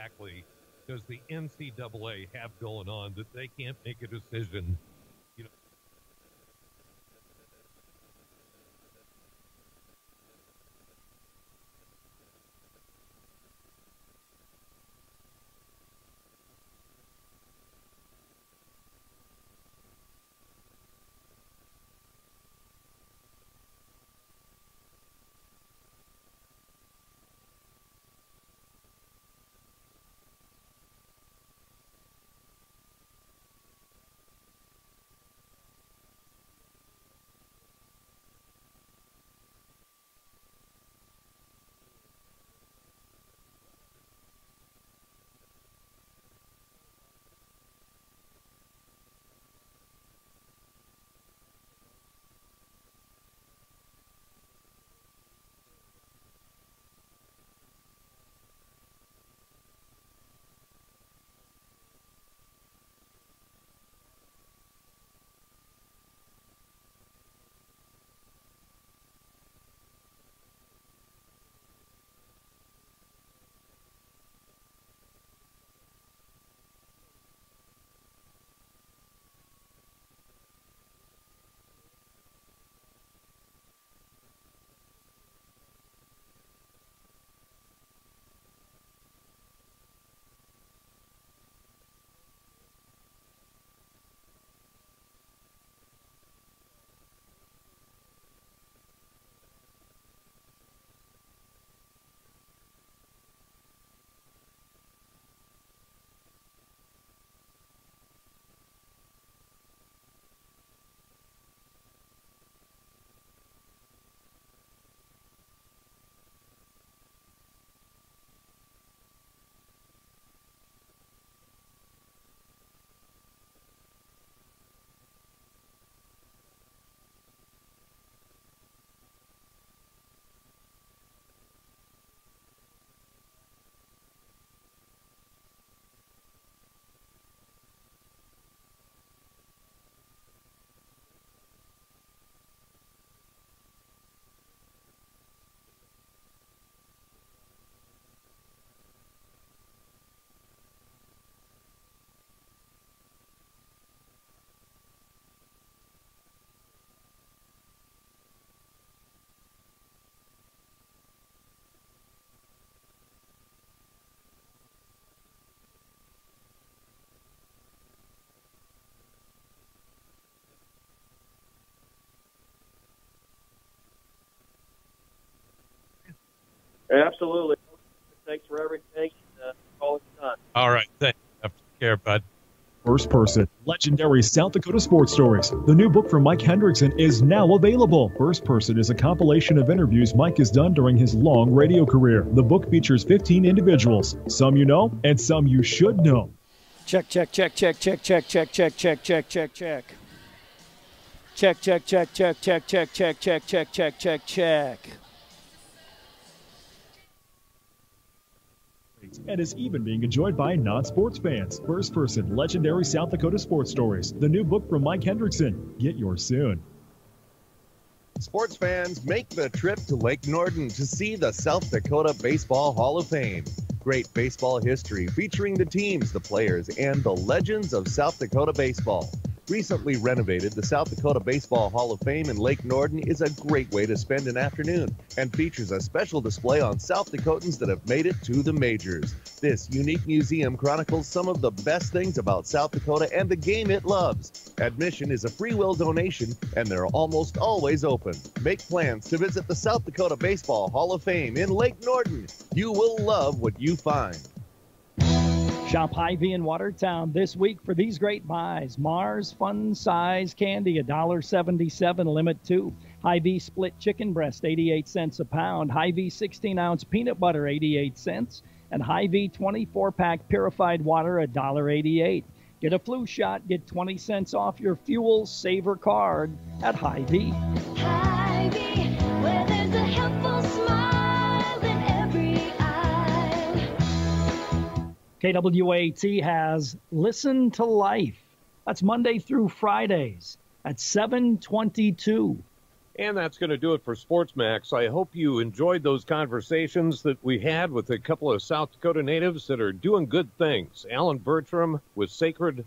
exactly does the NCAA have going on that they can't make a decision, you know? Absolutely. Thanks for everything. All done. All right. Thanks. Take care, bud. First Person, Legendary South Dakota Sports Stories. The new book from Mike Hendrickson is now available. First Person is a compilation of interviews Mike has done during his long radio career. The book features 15 individuals, some you know and some you should know. Check, check, check, check, check, check, check, check, check, check, check, check. Check, check, check, check, check, check, check, check, check, check, check, check. And is even being enjoyed by non-sports fans. First Person, Legendary South Dakota Sports Stories. The new book from Mike Hendrickson. Get yours soon. Sports fans, make the trip to Lake Norden to see the South Dakota Baseball Hall of Fame. Great baseball history featuring the teams, the players, and the legends of South Dakota baseball. Recently renovated, the South Dakota Baseball Hall of Fame in Lake Norden is a great way to spend an afternoon and features a special display on South Dakotans that have made it to the majors. This unique museum chronicles some of the best things about South Dakota and the game it loves. Admission is a free will donation, and they're almost always open. Make plans to visit the South Dakota Baseball Hall of Fame in Lake Norden. You will love what you find. Shop Hy-Vee in Watertown this week for these great buys. Mars Fun Size Candy, $1.77, limit 2. Hy-Vee Split Chicken Breast, 88 cents a pound. Hy-Vee 16-ounce Peanut Butter, 88 cents. And Hy-Vee 24-pack Purified Water, $1.88. Get a flu shot, get 20 cents off your Fuel Saver card at Hy-Vee. Hy-Vee, where there's a helpful smile in every aisle. KWAT has Listen to Life. That's Monday through Fridays at 7:22. And that's going to do it for SportsMax. I hope you enjoyed those conversations that we had with a couple of South Dakota natives that are doing good things. Alan Bertram with Sacred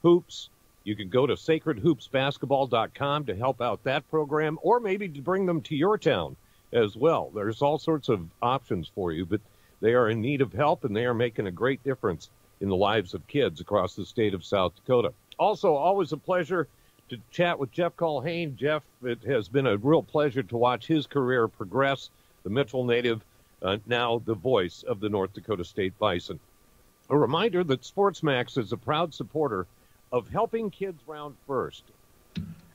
Hoops. You can go to sacredhoopsbasketball.com to help out that program, or maybe to bring them to your town as well. There's all sorts of options for you, but they are in need of help, and they are making a great difference in the lives of kids across the state of South Dakota. Also, always a pleasure to chat with Jeff Culhane. Jeff, it has been a real pleasure to watch his career progress. The Mitchell native, now the voice of the North Dakota State Bison. A reminder that SportsMax is a proud supporter of helping kids round first.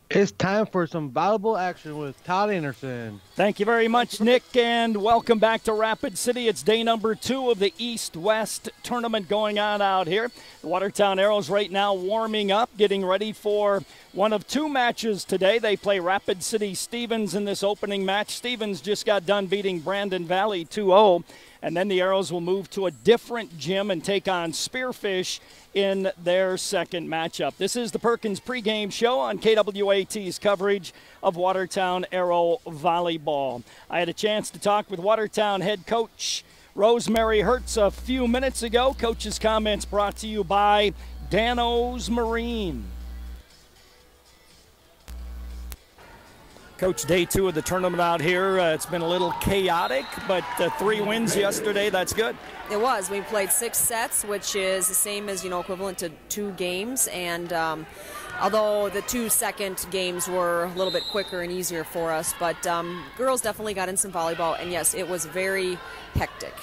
It's time for some volleyball action with Todd Anderson. Thank you very much, Nick, and welcome back to Rapid City. It's day number 2 of the East-West tournament going on out here. The Watertown Arrows right now warming up, getting ready for one of 2 matches today. They play Rapid City Stevens in this opening match. Stevens just got done beating Brandon Valley 2-0. And then the Arrows will move to a different gym and take on Spearfish in their second matchup. This is the Perkins pregame show on KWAT's coverage of Watertown Arrow volleyball. I had a chance to talk with Watertown head coach Rosemary Hertz a few minutes ago. Coach's comments brought to you by Dano's Marine. Coach, day 2 of the tournament out here. It's been a little chaotic, but 3 wins yesterday. That's good. It was. We played 6 sets, which is the same as, equivalent to 2 games. And although the 2 second games were a little bit quicker and easier for us, but girls definitely got in some volleyball. And, yes, it was very hectic.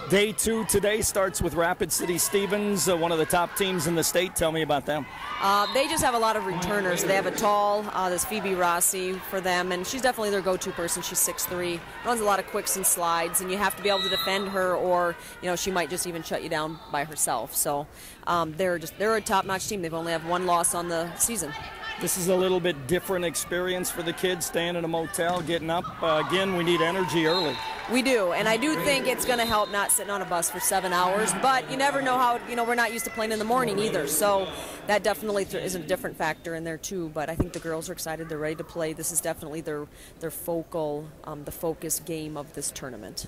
Day 2 today starts with Rapid City Stevens, one of the top teams in the state. Tell me about them. They just have a lot of returners. They have a tall, this Phoebe Rossi for them, and she's definitely their go-to person. She's 6'3", runs a lot of quicks and slides, and you have to be able to defend her, or she might just even shut you down by herself. So they're a top-notch team. They've only have 1 loss on the season. This is a little bit different experience for the kids, staying in a motel, getting up. Again, we need energy early. We do, and I do think it's going to help not sitting on a bus for 7 hours, but you never know how, we're not used to playing in the morning either, so that definitely is a different factor in there too, but I think the girls are excited. They're ready to play. This is definitely their focal, the focus game of this tournament.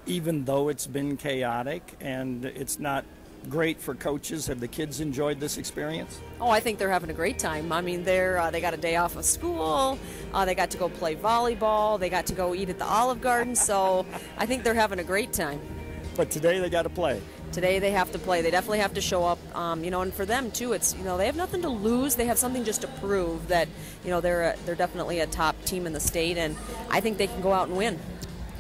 Even though it's been chaotic and it's not great for coaches, have the kids enjoyed this experience? Oh, I think they're having a great time. I mean, they got a day off of school. They got to go play volleyball. They got to go eat at the Olive Garden. So I think they're having a great time. But today they got to play. Today they have to play. They definitely have to show up. And for them too, it's they have nothing to lose. They have something just to prove that they're definitely a top team in the state, and I think they can go out and win.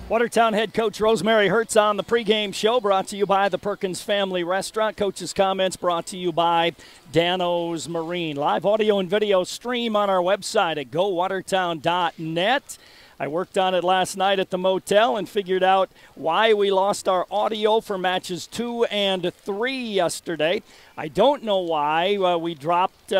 Watertown head coach Rosemary Hertz on the pregame show, brought to you by the Perkins Family Restaurant. Coach's comments brought to you by Dano's Marine. Live audio and video stream on our website at gowatertown.net. I worked on it last night at the motel and figured out why we lost our audio for matches 2 and 3 yesterday. I don't know why we dropped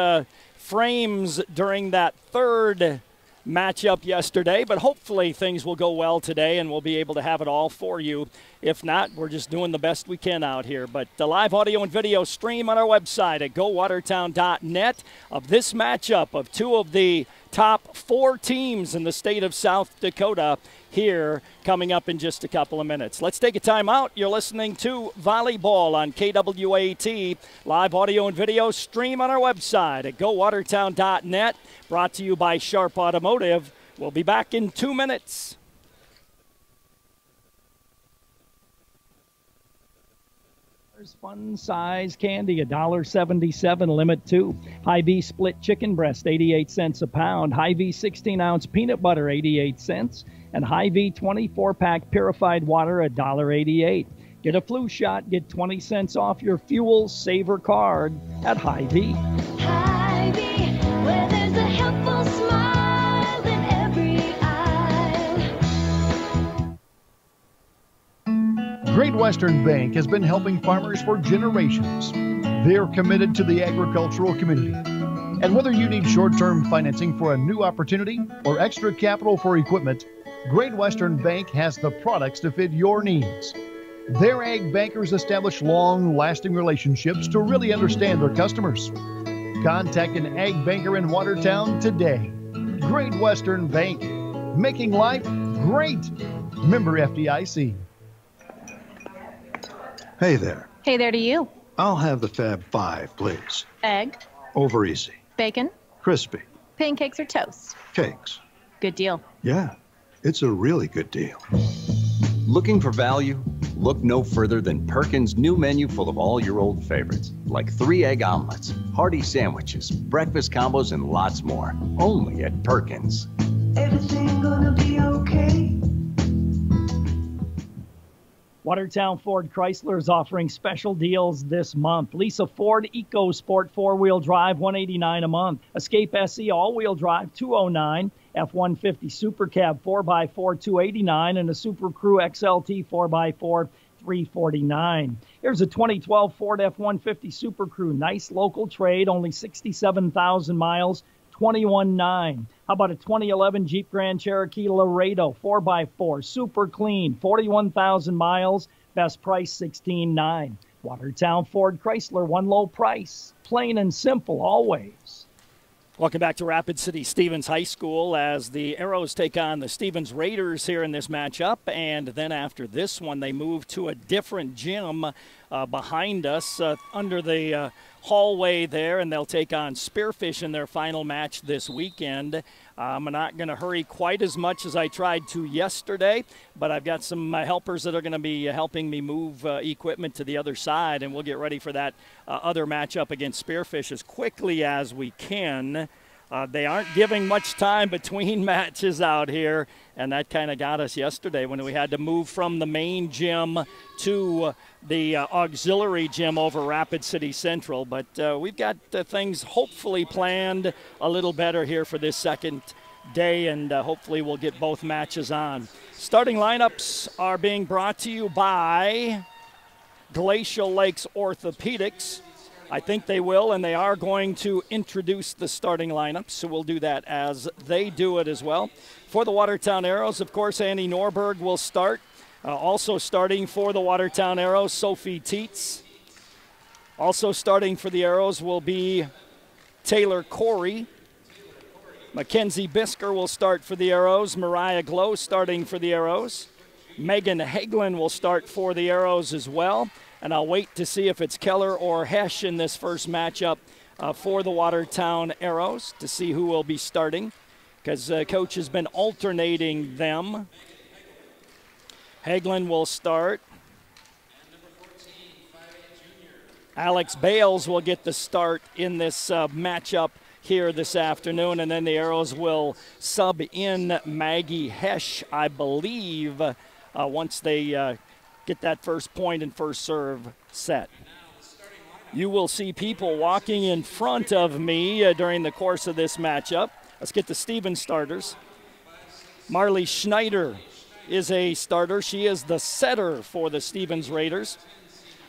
frames during that third matchup yesterday, but hopefully things will go well today and we'll be able to have it all for you. If not, we're just doing the best we can out here. But the live audio and video stream on our website at gowatertown.net of this matchup of 2 of the top 4 teams in the state of South Dakota here coming up in just a couple of minutes. Let's take a time out. You're listening to Volleyball on KWAT. Live audio and video stream on our website at gowatertown.net. Brought to you by Sharp Automotive. We'll be back in 2 minutes. Fun size candy, $1.77, limit 2. Hy-Vee split chicken breast, 88 cents a pound. Hy-Vee 16-ounce peanut butter, 88 cents. And Hy-Vee 24-pack purified water, $1.88. Get a flu shot, get 20 cents off your fuel saver card at Hy-Vee. Hy-Vee, where there's a helpful smile in every aisle. Great Western Bank has been helping farmers for generations. They're committed to the agricultural community. And whether you need short-term financing for a new opportunity or extra capital for equipment, Great Western Bank has the products to fit your needs. Their ag bankers establish long-lasting relationships to really understand their customers. Contact an ag banker in Watertown today. Great Western Bank, making life great. Member FDIC. Hey there. Hey there to you. I'll have the Fab 5, please. Egg, Over easy. bacon, Crispy. pancakes or toast. Cakes. Good deal. Yeah, it's a really good deal. Looking for value? Look no further than Perkins' new menu full of all your old favorites, like 3 egg omelets, hearty sandwiches, breakfast combos, and lots more. Only at Perkins. Everything gonna be okay. Watertown Ford Chrysler is offering special deals this month. Lisa Ford EcoSport 4-wheel drive, $189 a month. Escape SE all-wheel drive, $209. F-150 Super Cab 4x4, $289. And a Super Crew XLT 4x4, $349. Here's a 2012 Ford F-150 Super Crew. Nice local trade, only 67,000 miles, $21,900. How about a 2011 Jeep Grand Cherokee Laredo 4x4, super clean, 41,000 miles, best price $16,900. Watertown Ford Chrysler, one low price, plain and simple always. Welcome back to Rapid City Stevens High School as the Arrows take on the Stevens Raiders here in this matchup. And then after this one, they move to a different gym behind us under the hallway there, and they'll take on Spearfish in their final match this weekend. I'm not going to hurry quite as much as I tried to yesterday, but I've got some helpers that are going to be helping me move equipment to the other side, and we'll get ready for that other matchup against Spearfish as quickly as we can. They aren't giving much time between matches out here, and that kind of got us yesterday when we had to move from the main gym to the auxiliary gym over Rapid City Central. But we've got things hopefully planned a little better here for this second day, and hopefully we'll get both matches on. Starting lineups are being brought to you by Glacial Lakes Orthopedics. I think they will, and they are going to introduce the starting lineup, so we'll do that as they do it as well. For the Watertown Arrows, of course, Annie Norberg will start. Also starting for the Watertown Arrows, Sophie Teets. Also starting for the Arrows will be Taylor Corey. Mackenzie Bisker will start for the Arrows. Mariah Glow starting for the Arrows. Megan Hagelin will start for the Arrows as well. And I'll wait to see if it's Keller or Hesch in this first matchup for the Watertown Arrows to see who will be starting, because Coach has been alternating them. Hagelin will start. Alex Bales will get the start in this matchup here this afternoon, and then the Arrows will sub in Maggie Hesch, I believe, once they get that first point and first serve set. You will see people walking in front of me during the course of this matchup. Let's get the Stevens starters. Marley Schneider is a starter. She is the setter for the Stevens Raiders.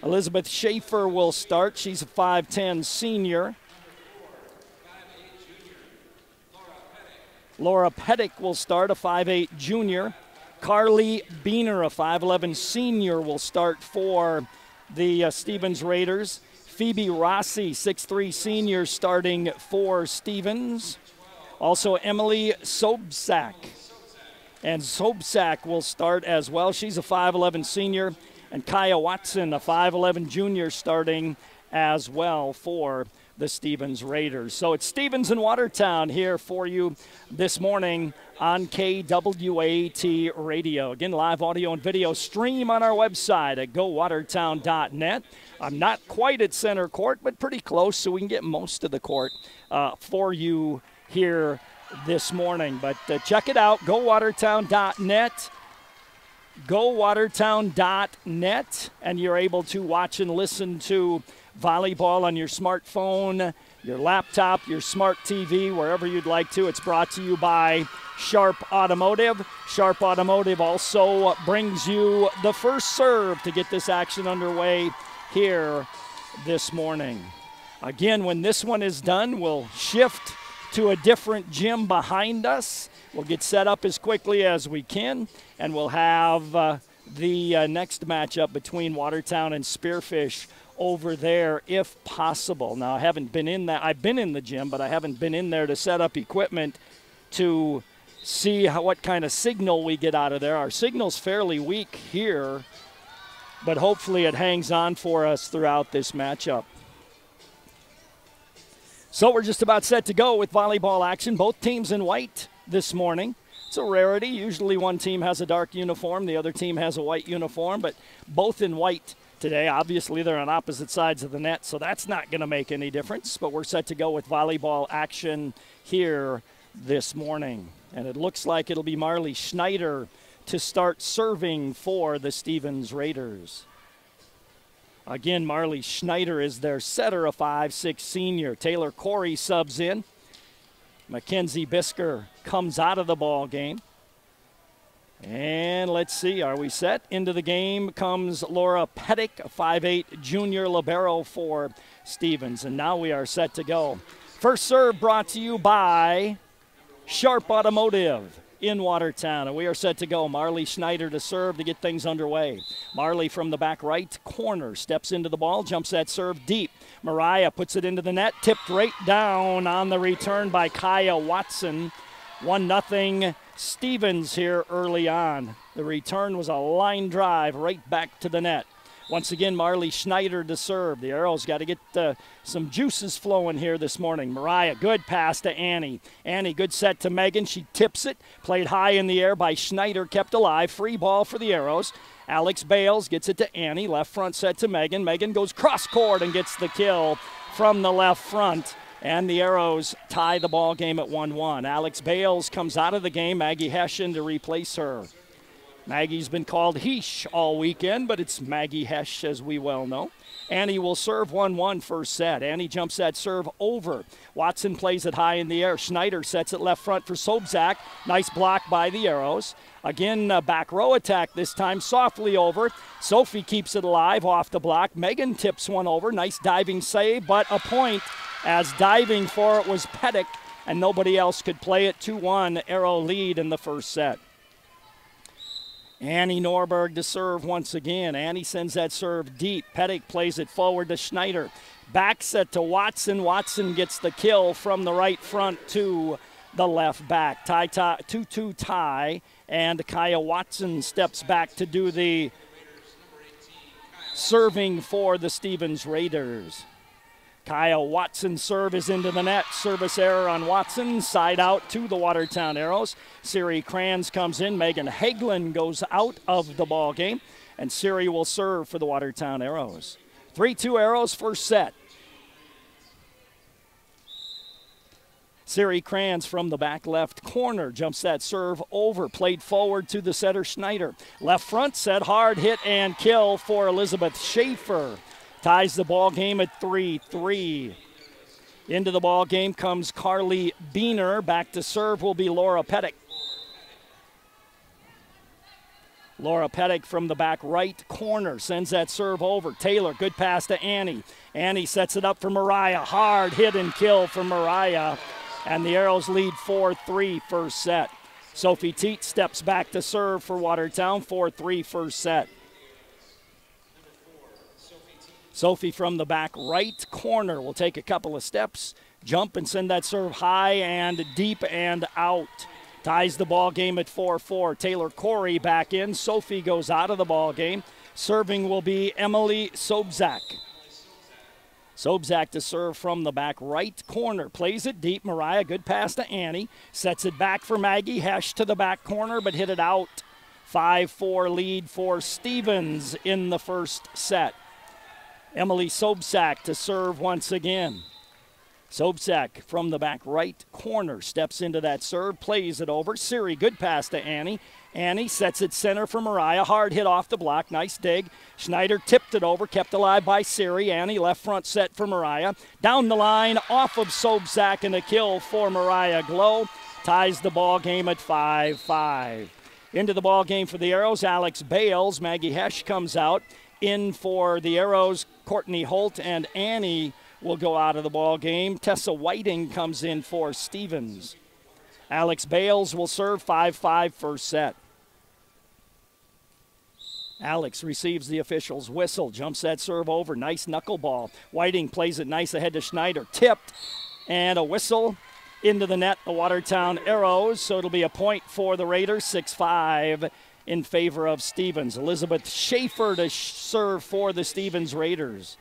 Elizabeth Schaefer will start. She's a 5'10 senior. Laura Pettick will start, a 5'8 junior. Carly Beener, a 5'11 senior, will start for the Stevens Raiders. Phoebe Rossi, 6'3 senior, starting for Stevens. Also Emily Sobczak. And Sobczak will start as well. She's a 5'11 senior. And Kaya Watson, a 5'11 junior, starting as well for the Stevens Raiders. So it's Stevens and Watertown here for you this morning on KWAT Radio. Again, live audio and video stream on our website at gowatertown.net. I'm not quite at center court, but pretty close, so we can get most of the court for you here this morning. But check it out, gowatertown.net. gowatertown.net, and you're able to watch and listen to volleyball on your smartphone, your laptop, your smart TV, wherever you'd like to. It's brought to you by Sharp Automotive. Sharp Automotive also brings you the first serve to get this action underway here this morning. Again, when this one is done, we'll shift to a different gym behind us. We'll get set up as quickly as we can, and we'll have the next matchup between Watertown and Spearfish over there if possible. Now, I haven't been in that. I've been in the gym, but I haven't been in there to set up equipment to see what kind of signal we get out of there. Our signal's fairly weak here, but hopefully it hangs on for us throughout this matchup. So we're just about set to go with volleyball action. Both teams in white this morning. It's a rarity. Usually one team has a dark uniform, the other team has a white uniform, but both in white today. Obviously, they're on opposite sides of the net, so that's not going to make any difference, but we're set to go with volleyball action here this morning. And it looks like it'll be Marley Schneider to start serving for the Stevens Raiders. Again, Marley Schneider is their setter, a 5'6" senior. Taylor Corey subs in. Mackenzie Bisker comes out of the ball game. And let's see, are we set? Into the game comes Laura Pettick, a 5'8" junior libero for Stevens. And now we are set to go. First serve brought to you by Sharp Automotive in Watertown. And we are set to go. Marley Schneider to serve to get things underway. Marley from the back right corner steps into the ball, jumps that serve deep. Mariah puts it into the net, tipped right down on the return by Kaya Watson. 1-0 Stevens here early on. The return was a line drive right back to the net. Once again, Marley Schneider to serve. The Arrows got to get some juices flowing here this morning. Mariah, good pass to Annie. Annie, good set to Megan. She tips it. Played high in the air by Schneider, kept alive. Free ball for the Arrows. Alex Bales gets it to Annie. Left front set to Megan. Megan goes cross court and gets the kill from the left front. And the Arrows tie the ball game at 1-1. Alex Bales comes out of the game. Maggie Heschen to replace her. Maggie's been called Heesh all weekend, but it's Maggie Hesch, as we well know. Annie will serve 1-1 first set. Annie jumps that serve over. Watson plays it high in the air. Schneider sets it left front for Sobczak. Nice block by the Arrows. Again, back row attack this time, softly over. Sophie keeps it alive off the block. Megan tips one over. Nice diving save, but a point as diving for it was Pettick, and nobody else could play it. 2-1 Arrow lead in the first set. Annie Norberg to serve once again. Annie sends that serve deep. Pettick plays it forward to Schneider. Back set to Watson. Watson gets the kill from the right front to the left back. 2-2 tie, and Kaya Watson steps back to do the serving for the Stevens Raiders. Kaya Watson's serve is into the net. Service error on Watson. Side out to the Watertown Arrows. Siri Kranz comes in. Megan Hagelin goes out of the ball game. And Siri will serve for the Watertown Arrows. 3-2 Arrows first set. Siri Kranz from the back left corner jumps that serve over. Played forward to the setter Schneider. Left front set, hard hit and kill for Elizabeth Schaefer. Ties the ball game at 3-3. Into the ball game comes Carly Beener. Back to serve will be Laura Pettick. Laura Pettick from the back right corner sends that serve over. Taylor, good pass to Annie. Annie sets it up for Mariah. Hard hit and kill for Mariah. And the Arrows lead 4-3 first set. Sophie Teat steps back to serve for Watertown. 4-3 first set. Sophie from the back right corner will take a couple of steps, jump and send that serve high and deep and out. Ties the ball game at 4-4. Taylor Corey back in. Sophie goes out of the ball game. Serving will be Emily Sobczak. Sobczak to serve from the back right corner. Plays it deep. Mariah, good pass to Annie. Sets it back for Maggie. Hesch to the back corner, but hit it out. 5-4 lead for Stevens in the first set. Emily Sobczak to serve once again. Sobczak from the back right corner steps into that serve, plays it over. Siri, good pass to Annie. Annie sets it center for Mariah. Hard hit off the block. Nice dig. Schneider tipped it over, kept alive by Siri. Annie left front set for Mariah. Down the line, off of Sobczak, and a kill for Mariah Glow. Ties the ball game at 5-5. Into the ball game for the Arrows, Alex Bales. Maggie Hesch comes out. In for the Arrows, Courtney Holt and Annie will go out of the ball game. Tessa Whiting comes in for Stevens. Alex Bales will serve 5-5 first set. Alex receives the official's whistle, jumps that serve over. Nice knuckleball. Whiting plays it nice ahead to Schneider. Tipped and a whistle into the net, the Watertown Arrows. So it'll be a point for the Raiders, 6-5 in favor of Stevens. Elizabeth Schaefer to serve for the Stevens Raiders.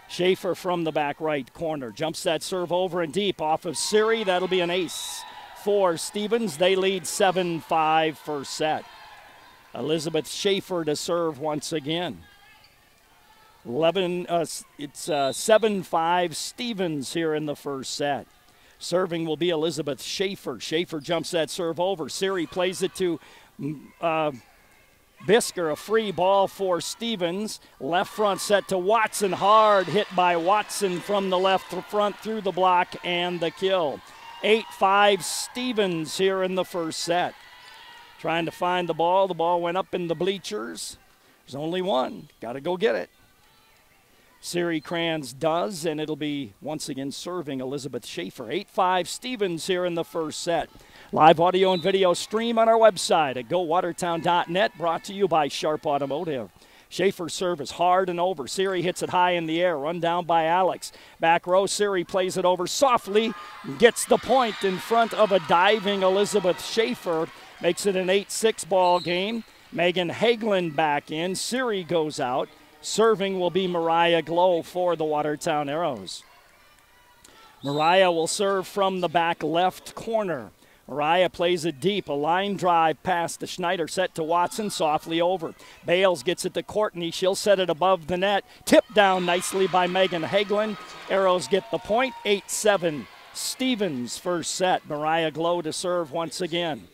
Schaefer from the back right corner. Jumps that serve over and deep off of Siri. That'll be an ace for Stevens. They lead 7-5 first set. Elizabeth Schaefer to serve once again. It's 7-5 Stevens here in the first set. Serving will be Elizabeth Schaefer. Schaefer jumps that serve over. Siri plays it to Bisker, a free ball for Stevens. Left front set to Watson. Hard hit by Watson from the left front through the block and the kill. 8-5 Stevens here in the first set. Trying to find the ball. The ball went up in the bleachers. There's only one. Got to go get it. Siri Kranz does, and it'll be once again serving Elizabeth Schaefer. 8-5 Stevens here in the first set. Live audio and video stream on our website at GoWatertown.net, brought to you by Sharp Automotive. Schaefer's serve is hard and over. Siri hits it high in the air, run down by Alex. Back row, Siri plays it over softly, gets the point in front of a diving Elizabeth Schaefer, makes it an 8-6 ball game. Megan Hagelin back in. Siri goes out. Serving will be Mariah Glow for the Watertown Arrows. Mariah will serve from the back left corner. Mariah plays it deep, a line drive pass to Schneider, set to Watson, softly over. Bales gets it to Courtney. She'll set it above the net. Tipped down nicely by Megan Hagelin. Arrows get the point. 8-7 Stevens first set. Mariah Glow to serve once again.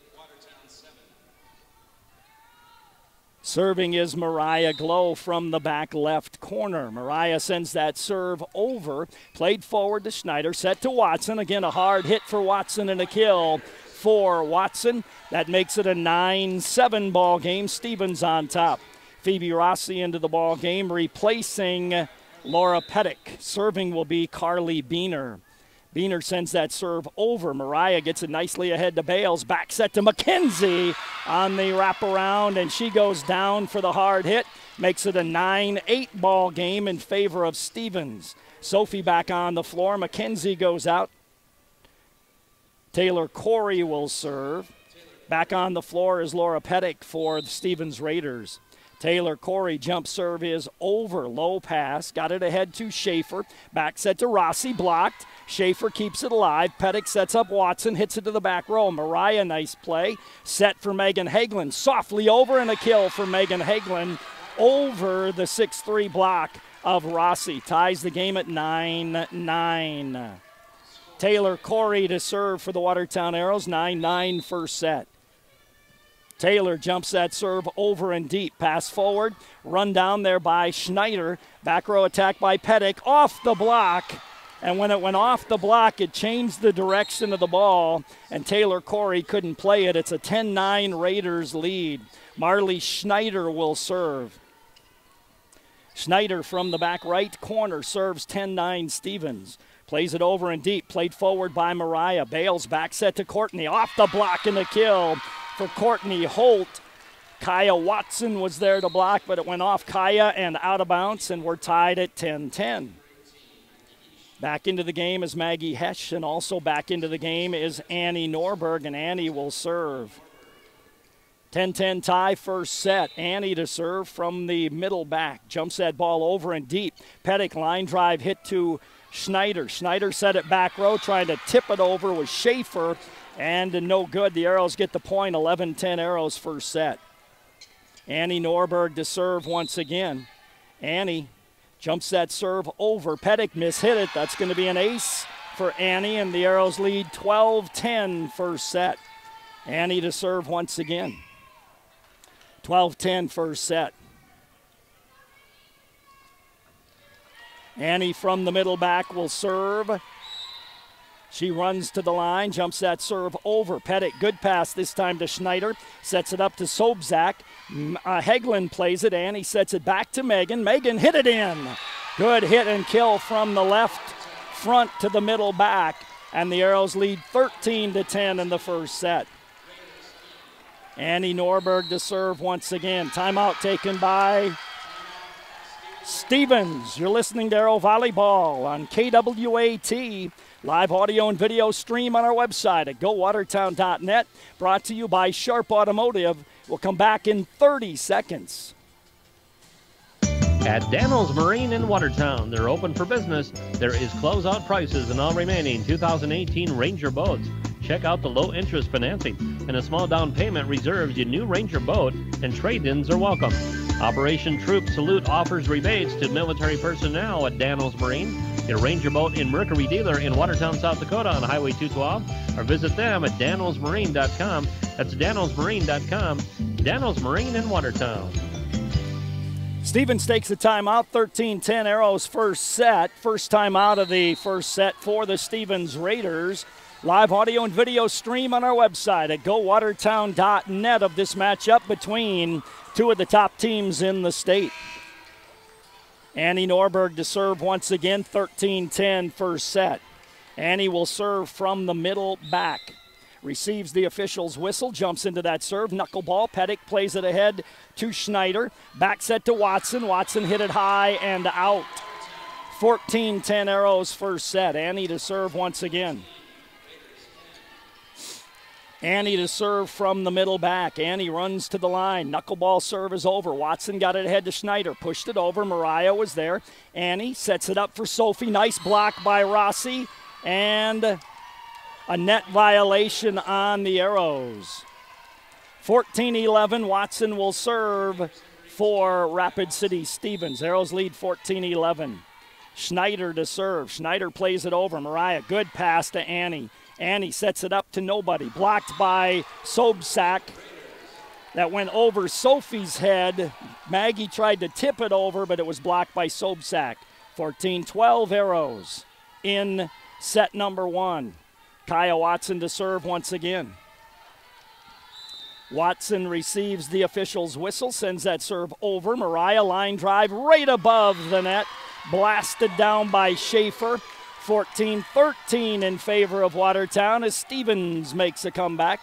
Serving is Mariah Glow from the back left corner. Mariah sends that serve over. Played forward to Schneider. Set to Watson. Again, a hard hit for Watson and a kill for Watson. That makes it a 9-7 ball game. Stevens on top. Phoebe Rossi into the ball game, replacing Laura Pettick. Serving will be Carly Beener. Beener sends that serve over. Mariah gets it nicely ahead to Bales. Back set to McKenzie on the wraparound, and she goes down for the hard hit. Makes it a 9-8 ball game in favor of Stevens. Sophie back on the floor. McKenzie goes out. Taylor Corey will serve. Back on the floor is Laura Pettick for the Stevens Raiders. Taylor Corey jump serve is over. Low pass. Got it ahead to Schaefer. Back set to Rossi. Blocked. Schaefer keeps it alive. Pettick sets up Watson. Hits it to the back row. Mariah, nice play. Set for Megan Hagelin. Softly over and a kill for Megan Hagelin over the 6-3 block of Rossi. Ties the game at 9-9. Taylor Corey to serve for the Watertown Arrows. 9-9 first set. Taylor jumps that serve over and deep. Pass forward. Run down there by Schneider. Back row attack by Pettick. Off the block. And when it went off the block, it changed the direction of the ball, and Taylor Corey couldn't play it. It's a 10-9 Raiders lead. Marley Schneider will serve. Schneider from the back right corner serves 10-9 Stevens. Plays it over and deep. Played forward by Mariah. Bales back set to Courtney. Off the block and the kill for Courtney Holt. Kaya Watson was there to block, but it went off Kaya and out of bounds, and we're tied at 10-10. Back into the game is Maggie Hesch, and also back into the game is Annie Norberg, and Annie will serve. 10-10 tie first set. Annie to serve from the middle back. Jumps that ball over and deep. Pettick line drive hit to Schneider. Schneider set it back row, trying to tip it over with Schaefer, and no good. The Arrows get the point. 11-10 Arrows first set. Annie Norberg to serve once again. Annie jumps that serve over. Pettick mishit it. That's going to be an ace for Annie, and the Arrows lead 12-10 first set. Annie to serve once again. 12-10 first set. Annie from the middle back will serve. She runs to the line, jumps that serve over. Pettick, good pass this time to Schneider. Sets it up to Sobzak. Hagelin plays it. Annie sets it back to Megan. Megan hit it in. Good hit and kill from the left front to the middle back. And the Arrows lead 13-10 in the first set. Annie Norberg to serve once again. Timeout taken by Stevens. You're listening to Arrow Volleyball on KWAT. Live audio and video stream on our website at gowatertown.net. Brought to you by Sharp Automotive. We'll come back in 30 seconds. At Daniels Marine in Watertown, they're open for business. There is closeout prices on all remaining 2018 Ranger boats. Check out the low-interest financing, and a small down payment reserves your new Ranger boat, and trade-ins are welcome. Operation Troop Salute offers rebates to military personnel at Daniels Marine. Get a Ranger boat in Mercury dealer in Watertown, South Dakota on Highway 212, or visit them at danielsmarine.com. That's danielsmarine.com. Daniels Marine in Watertown. Stevens takes the timeout, 13-10 Arrows first set. First time out of the first set for the Stevens Raiders. Live audio and video stream on our website at gowatertown.net of this matchup between two of the top teams in the state. Annie Norberg to serve once again, 13-10 first set. Annie will serve from the middle back. Receives the official's whistle, jumps into that serve. Knuckleball, Pettick plays it ahead to Schneider. Back set to Watson. Watson hit it high and out. 14-10 Arrows first set. Annie to serve once again. Annie to serve from the middle back. Annie runs to the line. Knuckleball serve is over. Watson got it ahead to Schneider. Pushed it over. Mariah was there. Annie sets it up for Sophie. Nice block by Rossi. And a net violation on the Arrows. 14-11. Watson will serve for Rapid City Stevens. Arrows lead 14-11. Schneider to serve. Schneider plays it over. Mariah, good pass to Annie. Annie sets it up to nobody. Blocked by Sobczak. That went over Sophie's head. Maggie tried to tip it over, but it was blocked by Sobczak. 14-12 Arrows in set number one. Kaya Watson to serve once again. Watson receives the official's whistle, sends that serve over. Mariah line drive right above the net. Blasted down by Schaefer. 14-13 in favor of Watertown as Stevens makes a comeback.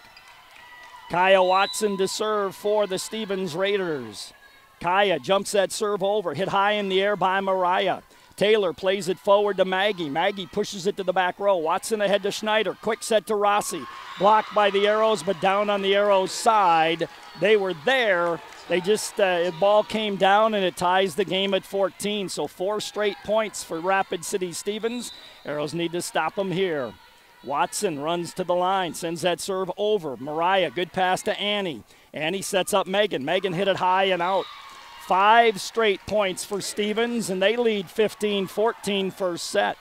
Kaya Watson to serve for the Stevens Raiders. Kaya jumps that serve over, hit high in the air by Mariah. Taylor plays it forward to Maggie. Maggie pushes it to the back row. Watson ahead to Schneider. Quick set to Rossi. Blocked by the Arrows, but down on the Arrows side. They were there. They just, the ball came down and it ties the game at 14. So 4 straight points for Rapid City Stevens. Arrows need to stop them here. Watson runs to the line, sends that serve over. Mariah, good pass to Annie. Annie sets up Megan. Megan hit it high and out. 5 straight points for Stevens, and they lead 15-14 first set.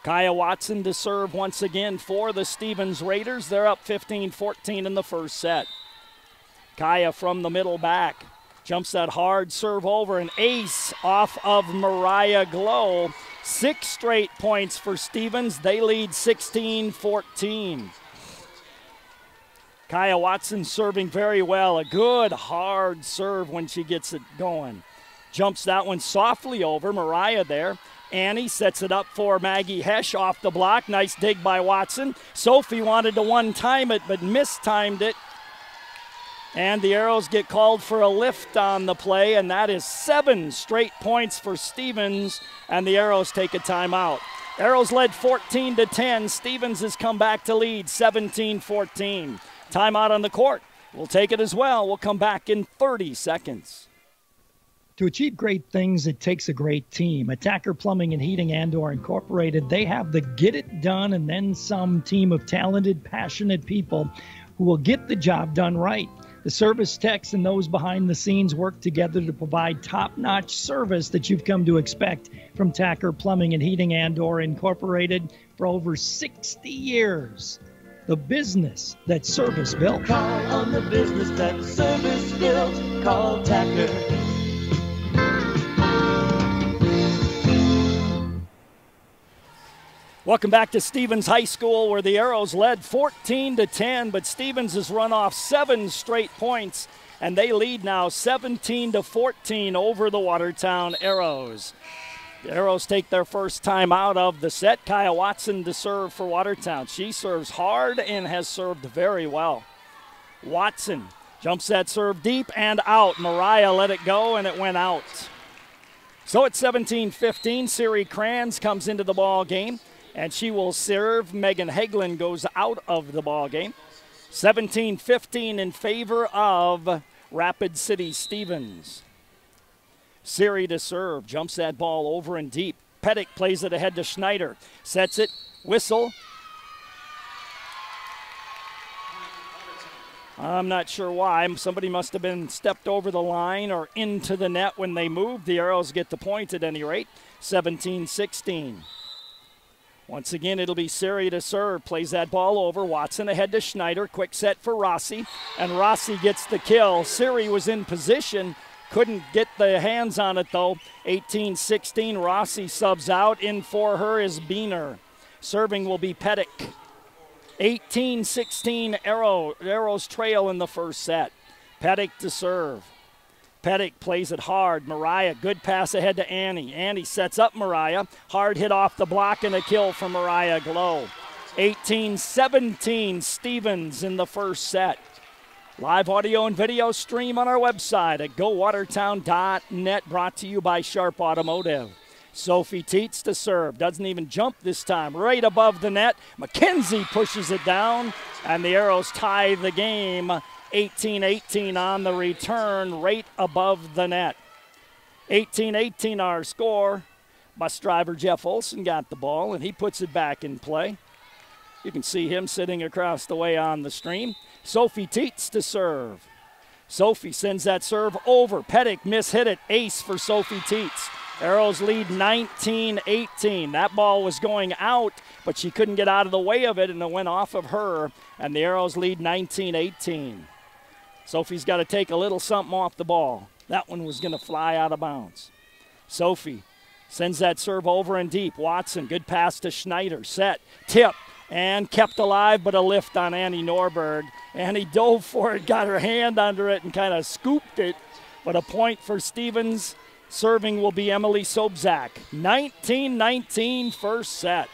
Kaya Watson to serve once again for the Stevens Raiders. They're up 15-14 in the first set. Kaya from the middle back. Jumps that hard serve over, an ace off of Mariah Glow. 6 straight points for Stevens. They lead 16-14. Kaya Watson serving very well. A good hard serve when she gets it going. Jumps that one softly over. Mariah there. Annie sets it up for Maggie Hesch off the block. Nice dig by Watson. Sophie wanted to one-time it but mistimed it. And the Arrows get called for a lift on the play, and that is 7 straight points for Stevens, and the Arrows take a timeout. Arrows led 14-10. Stevens has come back to lead 17-14. Timeout on the court. We'll take it as well. We'll come back in 30 seconds. To achieve great things, it takes a great team. Attacker Plumbing and Heating Andor Incorporated, they have the get it done and then some team of talented, passionate people who will get the job done right. The service techs and those behind the scenes work together to provide top-notch service that you've come to expect from Tacker Plumbing and Heating Andor Incorporated for over 60 years. The business that service built. Call on the business that service built. Call Tacker. Welcome back to Stevens High School, where the Arrows led 14-10, but Stevens has run off 7 straight points, and they lead now 17-14 over the Watertown Arrows. The Arrows take their first time out of the set. Kaya Watson to serve for Watertown. She serves hard and has served very well. Watson jumps that serve deep and out. Mariah let it go, and it went out. So at 17-15, Siri Kranz comes into the ball game, and she will serve. Megan Hagelin goes out of the ball game. 17-15 in favor of Rapid City Stevens. Siri to serve, jumps that ball over and deep. Pettick plays it ahead to Schneider, sets it, whistle. I'm not sure why. Somebody must have been stepped over the line or into the net when they moved. The Arrows get the point at any rate. 17-16. Once again, it'll be Siri to serve. Plays that ball over. Watson ahead to Schneider. Quick set for Rossi. And Rossi gets the kill. Siri was in position. Couldn't get the hands on it, though. 18-16. Rossi subs out. In for her is Beener. Serving will be Pettick. 18-16 Arrows trail in the first set. Pettick to serve. Pettick plays it hard. Mariah, good pass ahead to Annie. Annie sets up Mariah. Hard hit off the block and a kill for Mariah Glow. 18-17 Stevens in the first set. Live audio and video stream on our website at GoWatertown.net, brought to you by Sharp Automotive. Sophie Teets to serve. Doesn't even jump this time. Right above the net. McKenzie pushes it down, and the Arrows tie the game. 18-18 on the return, right above the net. 18-18 our score. Bus driver Jeff Olson got the ball, and he puts it back in play. You can see him sitting across the way on the stream. Sophie Teets to serve. Sophie sends that serve over. Pettick mishit it. Ace for Sophie Teets. Arrows lead 19-18. That ball was going out, but she couldn't get out of the way of it, and it went off of her, and the Arrows lead 19-18. Sophie's got to take a little something off the ball. That one was going to fly out of bounds. Sophie sends that serve over and deep. Watson, good pass to Schneider. Set, tip, and kept alive, but a lift on Annie Norberg. Annie dove for it, got her hand under it, and kind of scooped it, but a point for Stevens. Serving will be Emily Sobzak. 19-19 first set.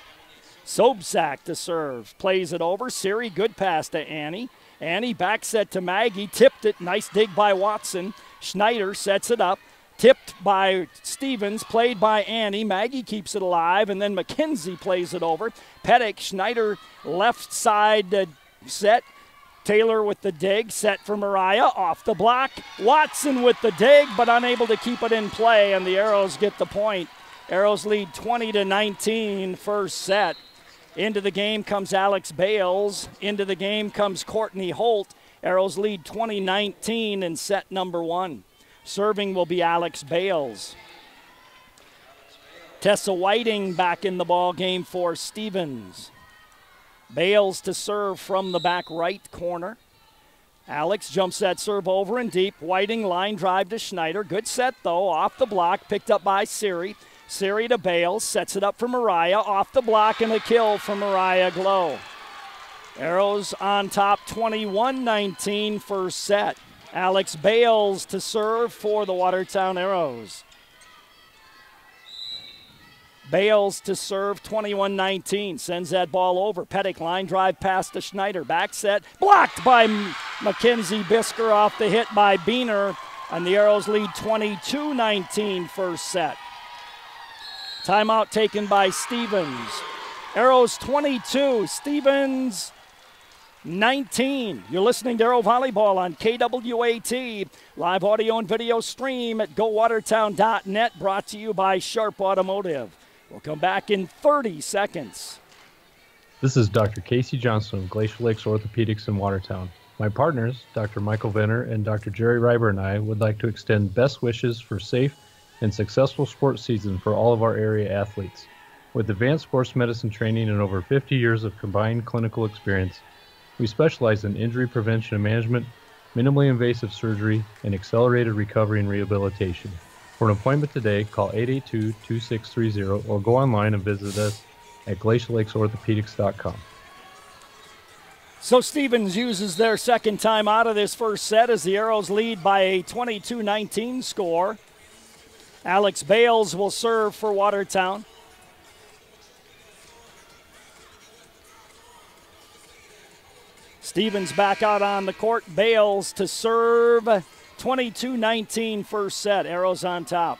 Sobzak to serve. Plays it over. Siri, good pass to Annie. Annie back set to Maggie. Tipped it. Nice dig by Watson. Schneider sets it up. Tipped by Stevens. Played by Annie. Maggie keeps it alive. And then McKenzie plays it over. Pettick. Schneider left side set. Taylor with the dig, set for Mariah, off the block. Watson with the dig, but unable to keep it in play, and the Arrows get the point. Arrows lead 20-19 first set. Into the game comes Alex Bales. Into the game comes Courtney Holt. Arrows lead 20-19 in set number one. Serving will be Alex Bales. Tessa Whiting back in the ball game for Stevens. Bales to serve from the back right corner. Alex jumps that serve over and deep. Whiting line drive to Schneider. Good set, though, off the block. Picked up by Siri. Siri to Bales. Sets it up for Mariah. Off the block and a kill for Mariah Glow. Arrows on top 21-19 first set. Alex Bales to serve for the Watertown Arrows. Bales to serve, 21-19. Sends that ball over. Pettick line drive pass to Schneider. Back set. Blocked by Mackenzie Bisker off the hit by Beener. And the Arrows lead 22-19 first set. Timeout taken by Stevens. Arrows 22, Stevens 19. You're listening to Arrow Volleyball on KWAT. Live audio and video stream at GoWatertown.net, brought to you by Sharp Automotive. We'll come back in 30 seconds. This is Dr. Casey Johnson of Glacier Lakes Orthopedics in Watertown. My partners, Dr. Michael Venner and Dr. Jerry Reiber, and I would like to extend best wishes for safe and successful sports season for all of our area athletes. With advanced sports medicine training and over 50 years of combined clinical experience, we specialize in injury prevention and management, minimally invasive surgery, and accelerated recovery and rehabilitation. For an appointment today, call 882-2630 or go online and visit us at glacierlakesorthopedics.com. So Stevens uses their second time out of this first set as the Arrows lead by a 22-19 score. Alex Bales will serve for Watertown. Stevens back out on the court. Bales to serve. 22-19 first set. Arrows on top.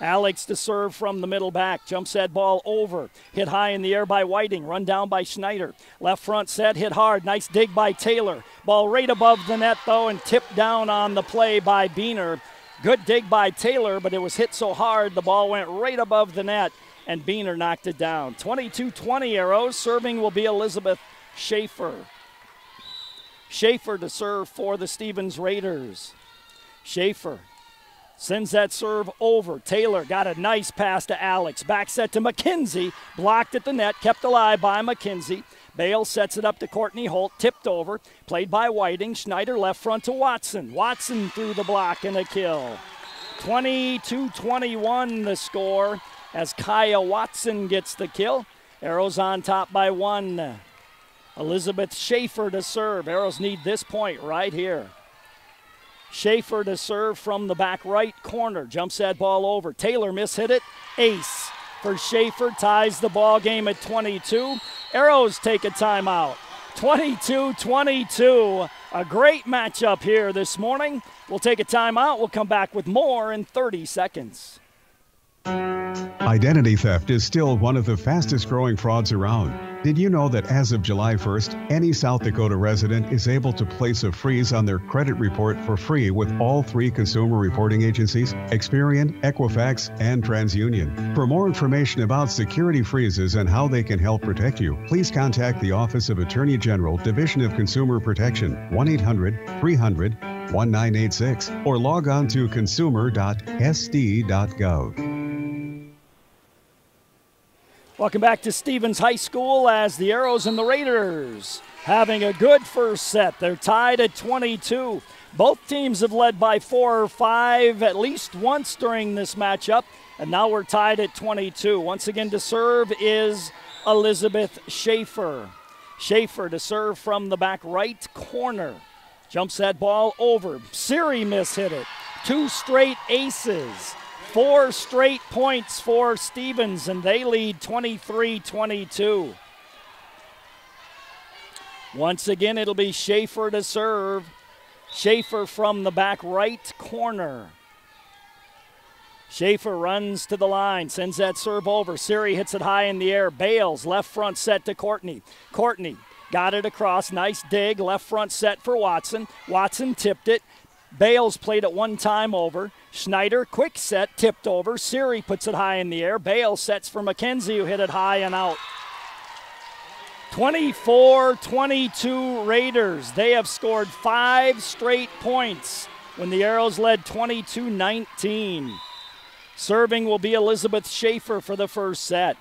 Alex to serve from the middle back. Jump set ball over. Hit high in the air by Whiting. Run down by Schneider. Left front set, hit hard. Nice dig by Taylor. Ball right above the net, though, and tipped down on the play by Beener. Good dig by Taylor, but it was hit so hard the ball went right above the net, and Beener knocked it down. 22-20 Arrows. Serving will be Elizabeth Schaefer. Schaefer to serve for the Stevens Raiders. Schaefer sends that serve over. Taylor got a nice pass to Alex. Back set to McKenzie. Blocked at the net. Kept alive by McKenzie. Bale sets it up to Courtney Holt. Tipped over. Played by Whiting. Schneider left front to Watson. Watson through the block and a kill. 22-21 the score as Kaya Watson gets the kill. Arrows on top by 1. Elizabeth Schaefer to serve. Arrows need this point right here. Schaefer to serve from the back right corner. Jumps that ball over. Taylor mishit it. Ace for Schaefer. Ties the ball game at 22. Arrows take a timeout. 22-22. A great matchup here this morning. We'll take a timeout. We'll come back with more in 30 seconds. Identity theft is still one of the fastest growing frauds around. Did you know that as of July 1st, any South Dakota resident is able to place a freeze on their credit report for free with all 3 consumer reporting agencies, Experian, Equifax, and TransUnion. For more information about security freezes and how they can help protect you, please contact the Office of Attorney General, Division of Consumer Protection, 1-800-300-1986, or log on to consumer.sd.gov. Welcome back to Stevens High School as the Arrows and the Raiders having a good first set. They're tied at 22. Both teams have led by 4 or 5 at least once during this matchup, and now we're tied at 22. Once again to serve is Elizabeth Schaefer. Schaefer to serve from the back right corner. Jumps that ball over. Siri mishit it. 2 straight aces. 4 straight points for Stevens, and they lead 23-22. Once again, it'll be Schaefer to serve. Schaefer from the back right corner. Schaefer runs to the line, sends that serve over. Siri hits it high in the air. Bales, left front set to Courtney. Courtney got it across. Nice dig. Left front set for Watson. Watson tipped it. Bales played it one time over. Schneider, quick set, tipped over. Siri puts it high in the air. Bales sets for McKenzie, who hit it high and out. 24-22 Raiders. They have scored 5 straight points when the Arrows led 22-19. Serving will be Elizabeth Schaefer for the first set.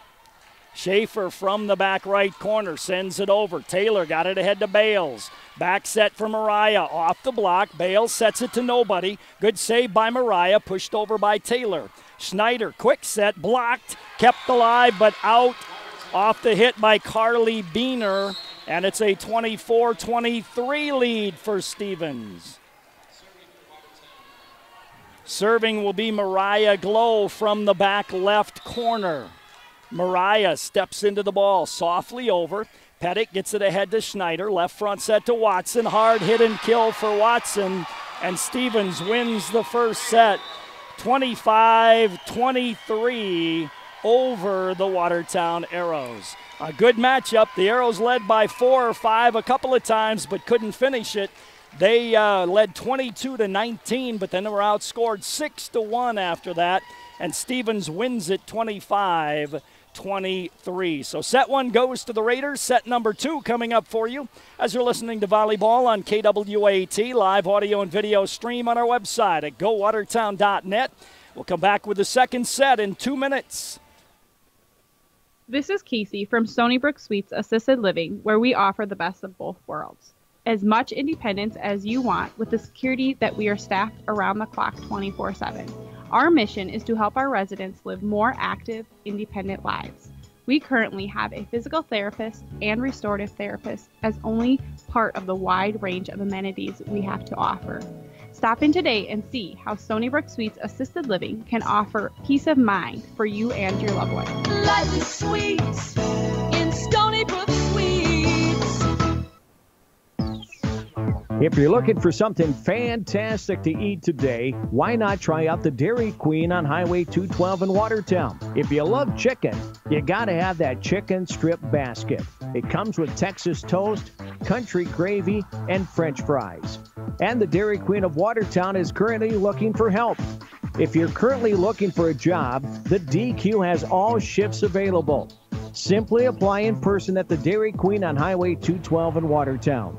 Schaefer from the back right corner sends it over. Taylor got it ahead to Bales. Back set for Mariah. Off the block. Bales sets it to nobody. Good save by Mariah. Pushed over by Taylor. Schneider, quick set, blocked. Kept alive, but out. Off the hit by Carly Beener. And it's a 24-23 lead for Stevens. Serving will be Mariah Glow from the back left corner. Mariah steps into the ball, softly over. Pettit gets it ahead to Schneider. Left front set to Watson. Hard hit and kill for Watson. And Stevens wins the first set. 25-23 over the Watertown Arrows. A good matchup. The Arrows led by 4 or 5 a couple of times, but couldn't finish it. They led 22-19, but then they were outscored 6-1 after that. And Stevens wins it 25-23. So set 1 goes to the Raiders. Set number 2 coming up for you as you're listening to volleyball on KWAT. Live audio and video stream on our website at gowatertown.net. We'll come back with the second set in 2 minutes. This is Casey from Stony Brook Suites Assisted Living, where we offer the best of both worlds. As much independence as you want with the security that we are staffed around the clock 24/7. Our mission is to help our residents live more active, independent lives. We currently have a physical therapist and restorative therapist as only part of the wide range of amenities we have to offer. Stop in today and see how Stony Brook Suites Assisted Living can offer peace of mind for you and your loved one. Life is sweet in Stony Brook Suites. If you're looking for something fantastic to eat today, why not try out the Dairy Queen on Highway 212 in Watertown? If you love chicken, you gotta have that chicken strip basket. It comes with Texas toast, country gravy, and French fries. And the Dairy Queen of Watertown is currently looking for help. If you're currently looking for a job, the DQ has all shifts available. Simply apply in person at the Dairy Queen on Highway 212 in Watertown.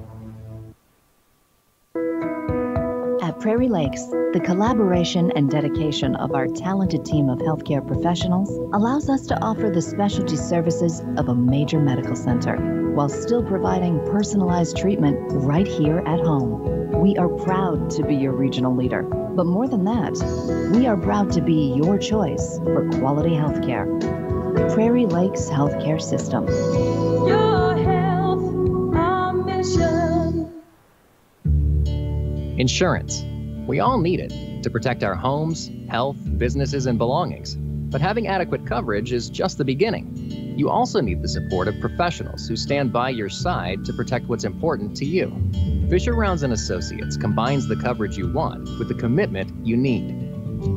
At Prairie Lakes, the collaboration and dedication of our talented team of healthcare professionals allows us to offer the specialty services of a major medical center while still providing personalized treatment right here at home. We are proud to be your regional leader, but more than that, we are proud to be your choice for quality healthcare. Prairie Lakes Healthcare System. Your health, our mission. Insurance. We all need it to protect our homes, health, businesses, and belongings. But having adequate coverage is just the beginning. You also need the support of professionals who stand by your side to protect what's important to you. Fisher Rounds & Associates combines the coverage you want with the commitment you need.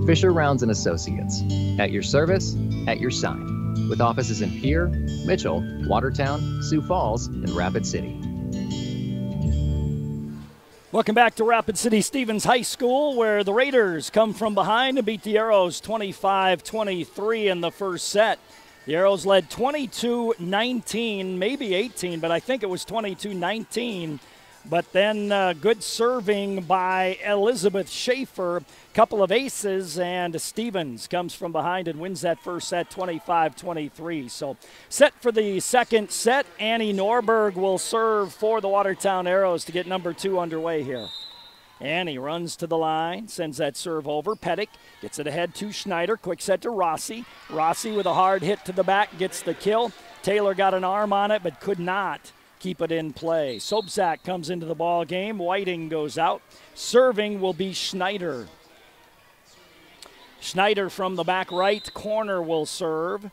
Fisher Rounds & Associates. At your service, at your side. With offices in Pierre, Mitchell, Watertown, Sioux Falls, and Rapid City. Welcome back to Rapid City Stevens High School, where the Raiders come from behind to beat the Arrows 25-23 in the first set. The Arrows led 22-19, maybe 18, but I think it was 22-19. But then good serving by Elizabeth Schaefer, couple of aces, and Stevens comes from behind and wins that first set 25-23. So set for the second set. Annie Norberg will serve for the Watertown Arrows to get number 2 underway here. Annie runs to the line, sends that serve over. Pettick gets it ahead to Schneider. Quick set to Rossi. Rossi with a hard hit to the back gets the kill. Taylor got an arm on it but could not keep it in play. Sobczak comes into the ball game. Whiting goes out. Serving will be Schneider. Schneider from the back right corner will serve.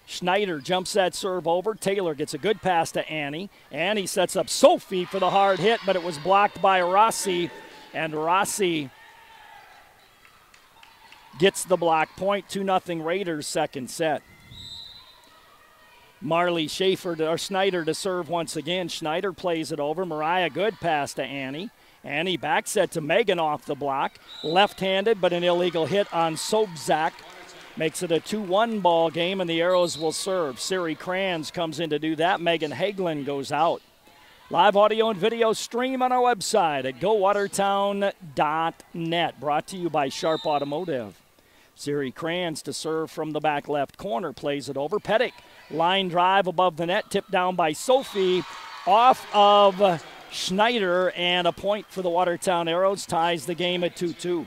Schneider jumps that serve over. Taylor gets a good pass to Annie. Annie sets up Sophie for the hard hit, but it was blocked by Rossi, and Rossi gets the block point. 2-0 Raiders second set. Marley Schneider to serve once again. Schneider plays it over. Mariah, good pass to Annie. Annie back set to Megan off the block. Left-handed, but an illegal hit on Sobczak. Makes it a 2-1 ball game, and the Arrows will serve. Siri Kranz comes in to do that. Megan Hagelin goes out. Live audio and video stream on our website at gowatertown.net. Brought to you by Sharp Automotive. Siri Kranz to serve from the back left corner. Plays it over. Pettick. Line drive above the net. Tipped down by Sophie. Off of Schneider, and a point for the Watertown Arrows. Ties the game at 2-2.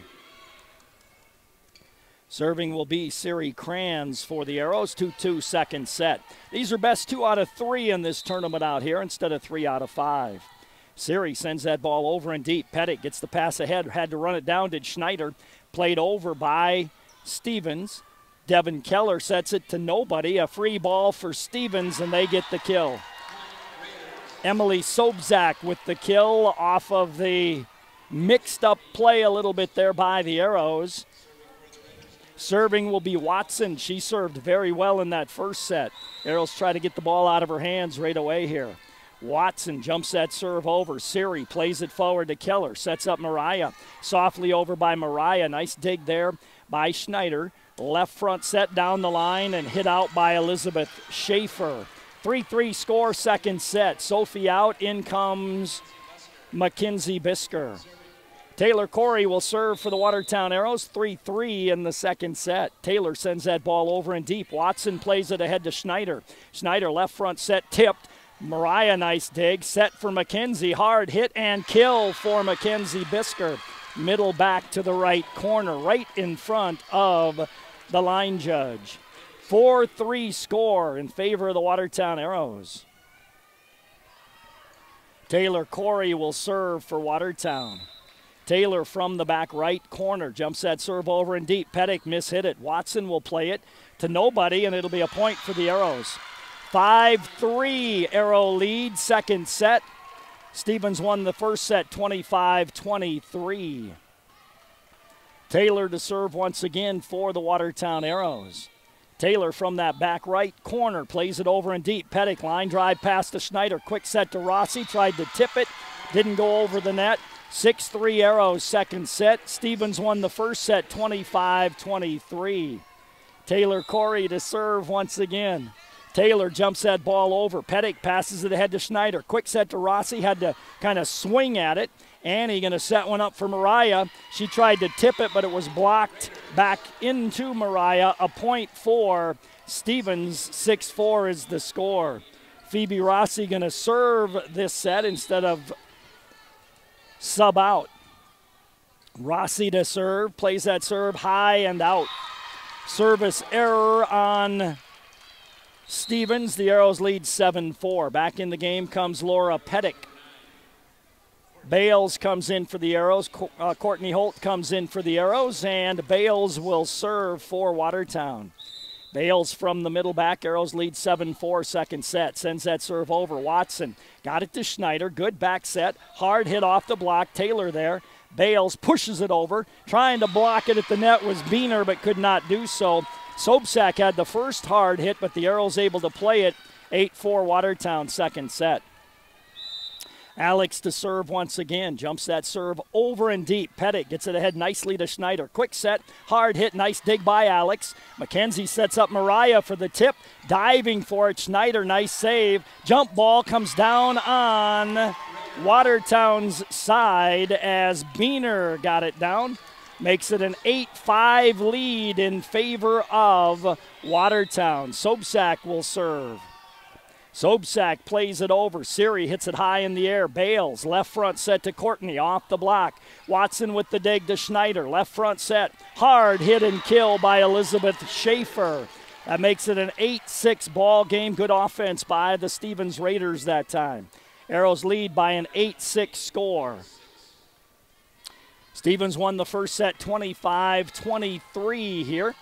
Serving will be Siri Kranz for the Arrows. 2-2 second set. These are best 2 out of 3 in this tournament out here instead of 3 out of 5. Siri sends that ball over and deep. Pettick gets the pass ahead. Had to run it down, did Schneider. Played over by Stevens. Devin Keller sets it to nobody. A free ball for Stevens, and they get the kill. Emily Sobczak with the kill off of the mixed-up play a little bit there by the Arrows. Serving will be Watson. She served very well in that first set. Arrows try to get the ball out of her hands right away here. Watson jumps that serve over. Siri plays it forward to Keller. Sets up Mariah. Softly over by Mariah. Nice dig there by Schneider. Left front set down the line and hit out by Elizabeth Schaefer. 3-3 score, second set. Sophie out. In comes Mackenzie Bisker. Taylor Corey will serve for the Watertown Arrows. 3-3 in the second set. Taylor sends that ball over and deep. Watson plays it ahead to Schneider. Schneider left front set tipped. Mariah, nice dig. Set for Mackenzie. Hard hit and kill for Mackenzie Bisker. Middle back to the right corner, right in front of the line judge. 4-3 score in favor of the Watertown Arrows. Taylor Corey will serve for Watertown. Taylor from the back right corner. Jumps that serve over and deep. Pettick mishit it. Watson will play it to nobody, and it'll be a point for the Arrows. 5-3 Arrow lead, second set. Stevens won the first set 25-23. Taylor to serve once again for the Watertown Arrows. Taylor from that back right corner plays it over and deep. Pettick line drive pass to Schneider. Quick set to Rossi. Tried to tip it. Didn't go over the net. 6-3 Arrows second set. Stevens won the first set 25-23. Taylor Corey to serve once again. Taylor jumps that ball over. Pettick passes it ahead to Schneider. Quick set to Rossi. Had to kind of swing at it. Annie going to set one up for Mariah. She tried to tip it, but it was blocked back into Mariah. A point for Stevens. 6-4 is the score. Phoebe Rossi going to serve this set instead of sub out. Rossi to serve. Plays that serve high and out. Service error on Stevens. The Arrows lead 7-4. Back in the game comes Laura Pettick. Bales comes in for the Arrows. Courtney Holt comes in for the Arrows, and Bales will serve for Watertown. Bales from the middle back. Arrows lead 7-4 second set. Sends that serve over. Watson got it to Schneider. Good back set. Hard hit off the block. Taylor there. Bales pushes it over. Trying to block it at the net was Beener, but could not do so. Sobczak had the first hard hit, but the Arrows able to play it. 8-4 Watertown second set. Alex to serve once again. Jumps that serve over and deep. Pettick gets it ahead nicely to Schneider. Quick set, hard hit, nice dig by Alex. McKenzie sets up Mariah for the tip. Diving for it. Schneider, nice save. Jump ball comes down on Watertown's side as Beener got it down. Makes it an 8-5 lead in favor of Watertown. Sobczak will serve. Sobczak plays it over. Siri hits it high in the air. Bales, left front set to Courtney, off the block. Watson with the dig to Schneider, left front set. Hard hit and kill by Elizabeth Schaefer. That makes it an 8-6 ball game. Good offense by the Stevens Raiders that time. Arrows lead by an 8-6 score. Stevens won the first set 25-23 here.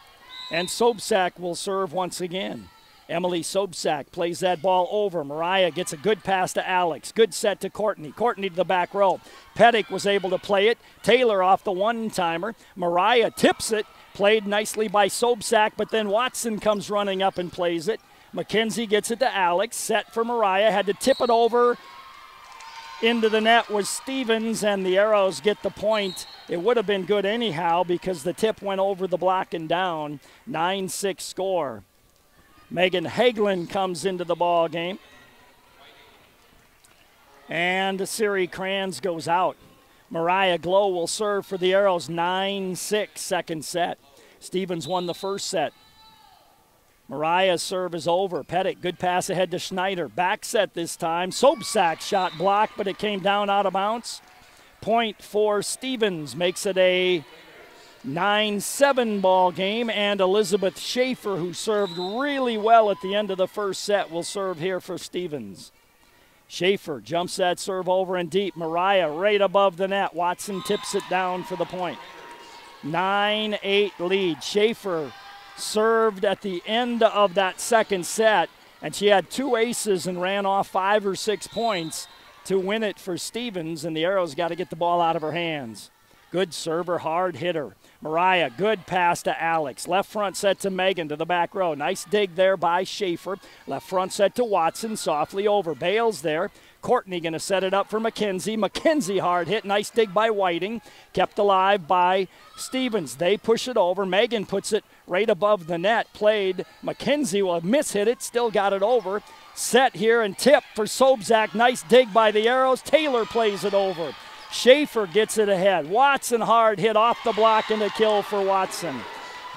And Sobczak will serve once again. Emily Sobczak plays that ball over. Mariah gets a good pass to Alex. Good set to Courtney. Courtney to the back row. Pettick was able to play it. Taylor off the one-timer. Mariah tips it. Played nicely by Sobczak, but then Watson comes running up and plays it. McKenzie gets it to Alex. Set for Mariah. Had to tip it over. Into the net was Stevens, and the Arrows get the point. It would have been good anyhow because the tip went over the block and down. 9-6 score. Megan Hagelin comes into the ball game. And Siri Kranz goes out. Mariah Glow will serve for the Arrows. 9-6 second set. Stevens won the first set. Mariah's serve is over. Pettick, good pass ahead to Schneider. Back set this time. Sobczak shot blocked, but it came down out of bounds. Point for Stevens makes it a 9-7 ball game, and Elizabeth Schaefer, who served really well at the end of the first set, will serve here for Stevens. Schaefer jumps that serve over and deep. Mariah right above the net. Watson tips it down for the point. 9-8 lead. Schaefer served at the end of that second set, and she had two aces and ran off 5 or 6 points to win it for Stevens, and the Arrows got to get the ball out of her hands. Good server, hard hitter. Mariah, good pass to Alex. Left front set to Megan to the back row. Nice dig there by Schaefer. Left front set to Watson, softly over. Bales there. Courtney going to set it up for McKenzie. McKenzie hard hit. Nice dig by Whiting. Kept alive by Stevens. They push it over. Megan puts it right above the net. Played. McKenzie will miss-hit it. Still got it over. Set here and tip for Sobczak. Nice dig by the Arrows. Taylor plays it over. Schaefer gets it ahead. Watson hard hit off the block and a kill for Watson.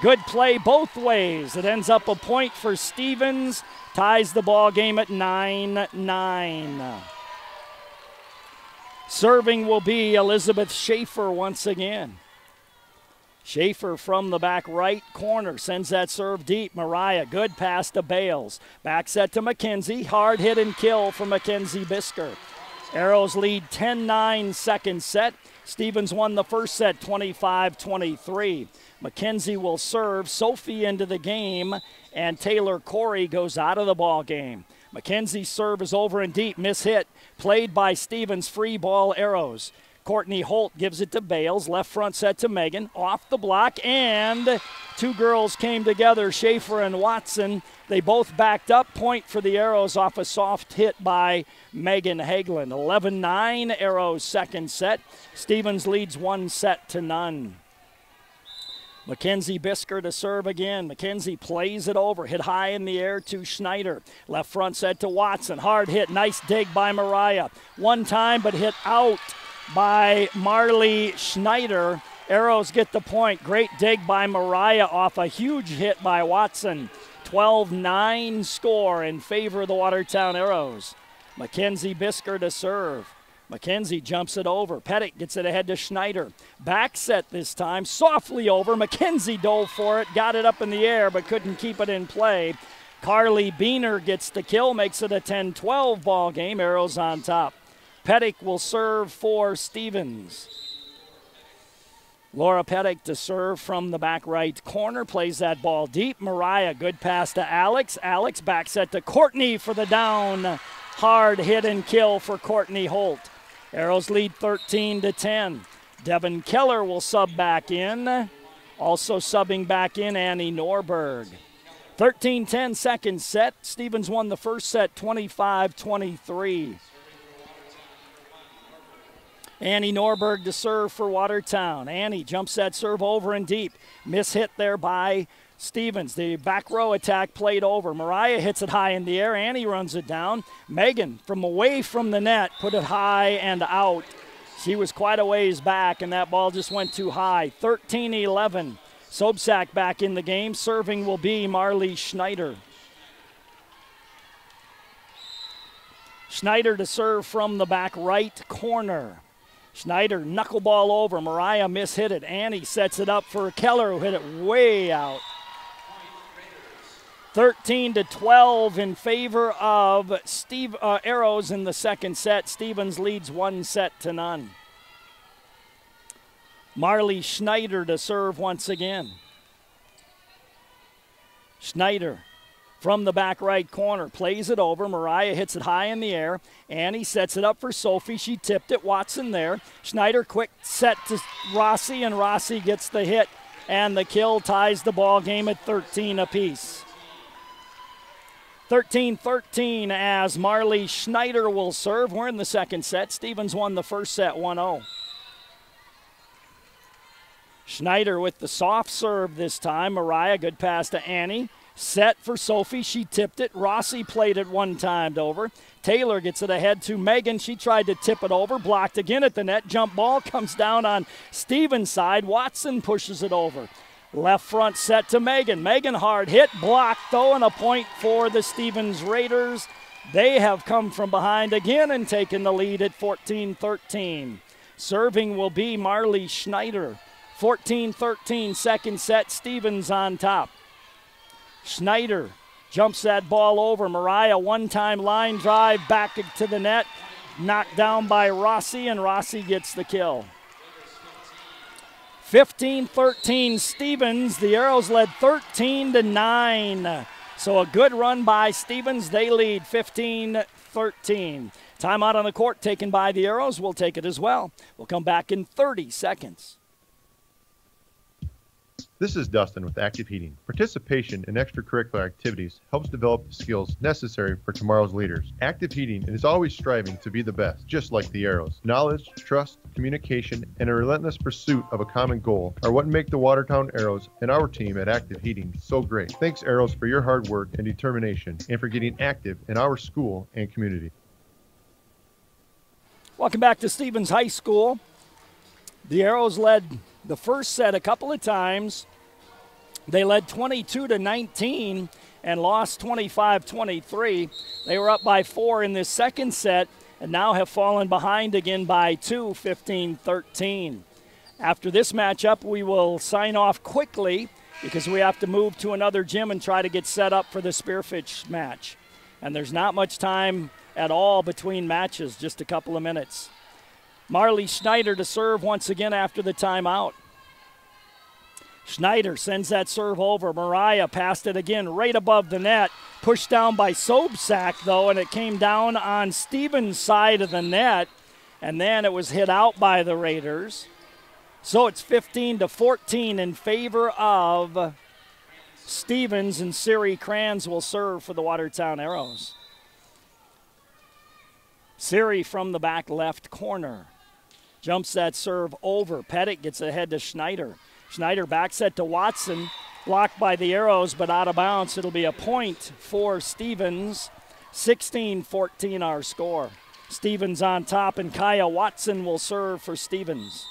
Good play both ways. It ends up a point for Stevens. Ties the ball game at 9-9. Serving will be Elizabeth Schaefer once again. Schaefer from the back right corner sends that serve deep. Mariah, good pass to Bales. Back set to McKenzie. Hard hit and kill for Mackenzie Bisker. Arrows lead 10-9 second set. Stevens won the first set 25-23. McKenzie will serve. Sophie into the game, and Taylor Corey goes out of the ball game. McKenzie's serve is over and deep. Miss hit. Played by Stevens. Free ball, Arrows. Courtney Holt gives it to Bales. Left front set to Megan. Off the block, and two girls came together, Schaefer and Watson. They both backed up. Point for the Arrows off a soft hit by Megan Hagelin. 11-9, Arrows second set. Stevens leads 1-0. Mackenzie Bisker to serve again. Mackenzie plays it over. Hit high in the air to Schneider. Left front set to Watson. Hard hit. Nice dig by Mariah. One time, but hit out by Marley Schneider. Arrows get the point. Great dig by Mariah off a huge hit by Watson. 12-9 score in favor of the Watertown Arrows. Mackenzie Bisker to serve. Mackenzie jumps it over. Pettit gets it ahead to Schneider. Back set this time. Softly over. Mackenzie dove for it. Got it up in the air but couldn't keep it in play. Carly Beener gets the kill. Makes it a 10-12 ball game. Arrows on top. Pettit will serve for Stevens. Laura Pettit to serve from the back right corner. Plays that ball deep. Mariah, good pass to Alex. Alex back set to Courtney for the down. Hard hit and kill for Courtney Holt. Arrows lead 13-10. Devin Keller will sub back in. Also subbing back in Annie Norberg. 13-10 second set. Stevens won the first set 25-23. Annie Norberg to serve for Watertown. Annie jumps that serve over and deep. Miss hit there by Stevens. The back row attack played over. Mariah hits it high in the air. Annie runs it down. Megan from away from the net put it high and out. She was quite a ways back, and that ball just went too high. 13-11. Sobczak back in the game. Serving will be Marley Schneider. Schneider to serve from the back right corner. Schneider knuckleball over. Mariah mishit it. Annie sets it up for Keller, who hit it way out. 13-12 in favor of Arrows in the second set. Stevens leads 1-0. Marley Schneider to serve once again. Schneider from the back right corner, plays it over. Mariah hits it high in the air. Annie sets it up for Sophie. She tipped it. Watson there. Schneider quick set to Rossi, and Rossi gets the hit, and the kill ties the ball game at 13 apiece. 13-13 as Marley Schneider will serve. We're in the second set. Stevens won the first set 1-0. Schneider with the soft serve this time. Mariah, good pass to Annie. Set for Sophie. She tipped it. Rossi played it one time over. Taylor gets it ahead to Megan. She tried to tip it over. Blocked again at the net. Jump ball comes down on Stevens' side. Watson pushes it over. Left front set to Megan. Megan hard hit. Blocked though, and a point for the Stevens Raiders. They have come from behind again and taken the lead at 14-13. Serving will be Marley Schneider. 14-13 second set. Stevens on top. Schneider jumps that ball over. Mariah one-time line drive back to the net. Knocked down by Rossi, and Rossi gets the kill. 15-13 Stevens. The Arrows led 13-9. So a good run by Stevens. They lead 15-13. Timeout on the court taken by the Arrows. We'll take it as well. We'll come back in 30 seconds. This is Dustin with Active Heating. Participation in extracurricular activities helps develop the skills necessary for tomorrow's leaders. Active Heating is always striving to be the best, just like the Arrows. Knowledge, trust, communication, and a relentless pursuit of a common goal are what make the Watertown Arrows and our team at Active Heating so great. Thanks, Arrows, for your hard work and determination, and for getting active in our school and community. Welcome back to Stevens High School. The Arrows led the first set a couple of times. They led 22-19 and lost 25-23. They were up by 4 in this second set and now have fallen behind again by 2, 15-13. After this matchup, we will sign off quickly because we have to move to another gym and try to get set up for the Spearfish match. And there's not much time at all between matches, just a couple of minutes. Marley Schneider to serve once again after the timeout. Schneider sends that serve over. Mariah passed it again right above the net Pushed down by Sobczak, though, and it came down on Stevens' side of the net, and then it was hit out by the Raiders. So it's 15-14 in favor of Stevens, and Siri Kranz will serve for the Watertown Arrows. Siri from the back left corner. Jumps that serve over. Pettit gets ahead to Schneider. Schneider back set to Watson. Blocked by the Arrows, but out of bounds. It'll be a point for Stevens. 16-14 our score. Stevens on top, and Kaya Watson will serve for Stevens.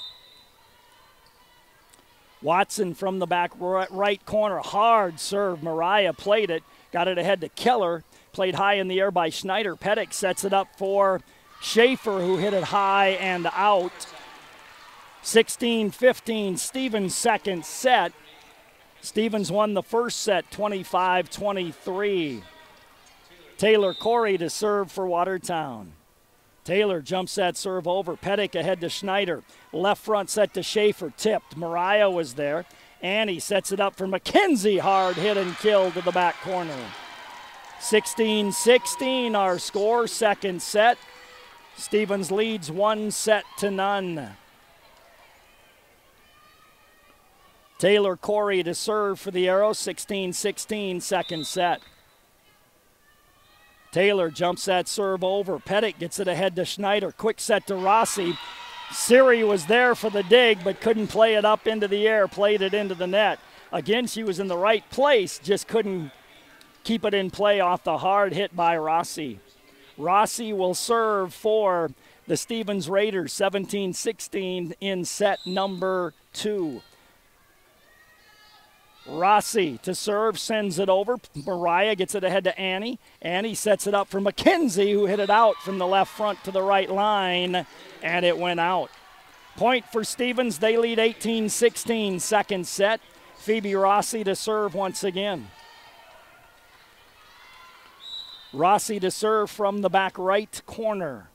Watson from the back right corner. Hard serve. Mariah played it. Got it ahead to Keller. Played high in the air by Schneider. Pettit sets it up for Schaefer, who hit it high and out. 16-15, Stevens' second set. Stevens won the first set, 25-23. Taylor Corey to serve for Watertown. Taylor jumps that serve over. Pettit ahead to Schneider. Left front set to Schaefer, tipped. Mariah was there. Annie sets it up for McKenzie. Hard hit and kill to the back corner. 16-16 our score, second set. Stevens leads 1-0. Taylor Corey to serve for the Arrows, 16-16, second set. Taylor jumps that serve over. Pettit gets it ahead to Schneider. Quick set to Rossi. Siri was there for the dig, but couldn't play it up into the air, played it into the net. Again, she was in the right place, just couldn't keep it in play off the hard hit by Rossi. Rossi will serve for the Stevens Raiders, 17-16 in set number 2. Rossi to serve, sends it over. Mariah gets it ahead to Annie. Annie sets it up for McKenzie, who hit it out from the left front to the right line, and it went out. Point for Stevens. They lead 18-16, second set. Phoebe Rossi to serve once again. Rossi to serve from the back right corner.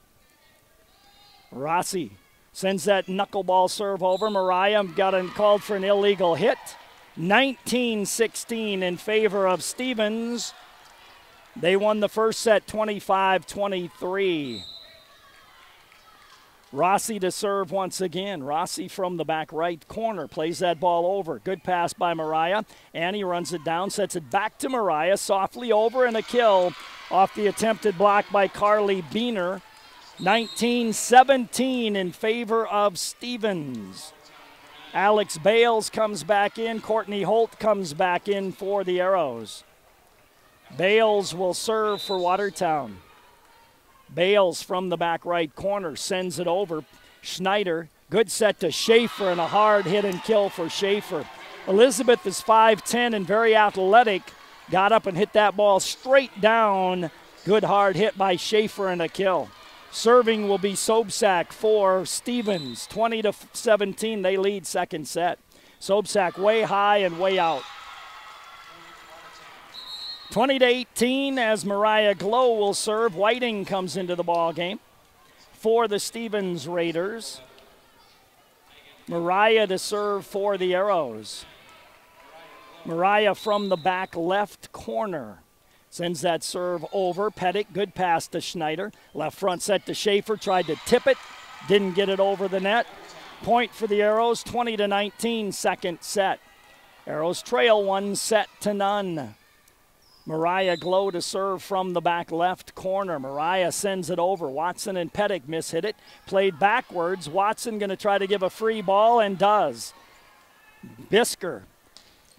Rossi sends that knuckleball serve over. Mariah called for an illegal hit. 19-16 in favor of Stevens. They won the first set 25-23. Rossi to serve once again. Rossi from the back right corner plays that ball over. Good pass by Mariah. Annie runs it down, sets it back to Mariah. Softly over and a kill off the attempted block by Carly Biener. 19-17 in favor of Stevens. Alex Bales comes back in. Courtney Holt comes back in for the Arrows. Bales will serve for Watertown. Bales from the back right corner sends it over. Schneider, good set to Schaefer, and a hard hit and kill for Schaefer. Elizabeth is 5'10 and very athletic. Got up and hit that ball straight down. Good hard hit by Schaefer and a kill. Serving will be Sobczak for Stevens. 20-17, they lead second set. Sobczak way high and way out. 20-18 as Mariah Glow will serve. Whiting comes into the ball game for the Stevens Raiders. Mariah to serve for the Arrows. Mariah from the back left corner. Sends that serve over. Pettit, good pass to Schneider. Left front set to Schaefer. Tried to tip it. Didn't get it over the net. Point for the Arrows, 20-19, second set. Arrows trail 1-0. Mariah Glow to serve from the back left corner. Mariah sends it over. Watson and Pettit mishit it. Played backwards. Watson going to try to give a free ball and does. Bisker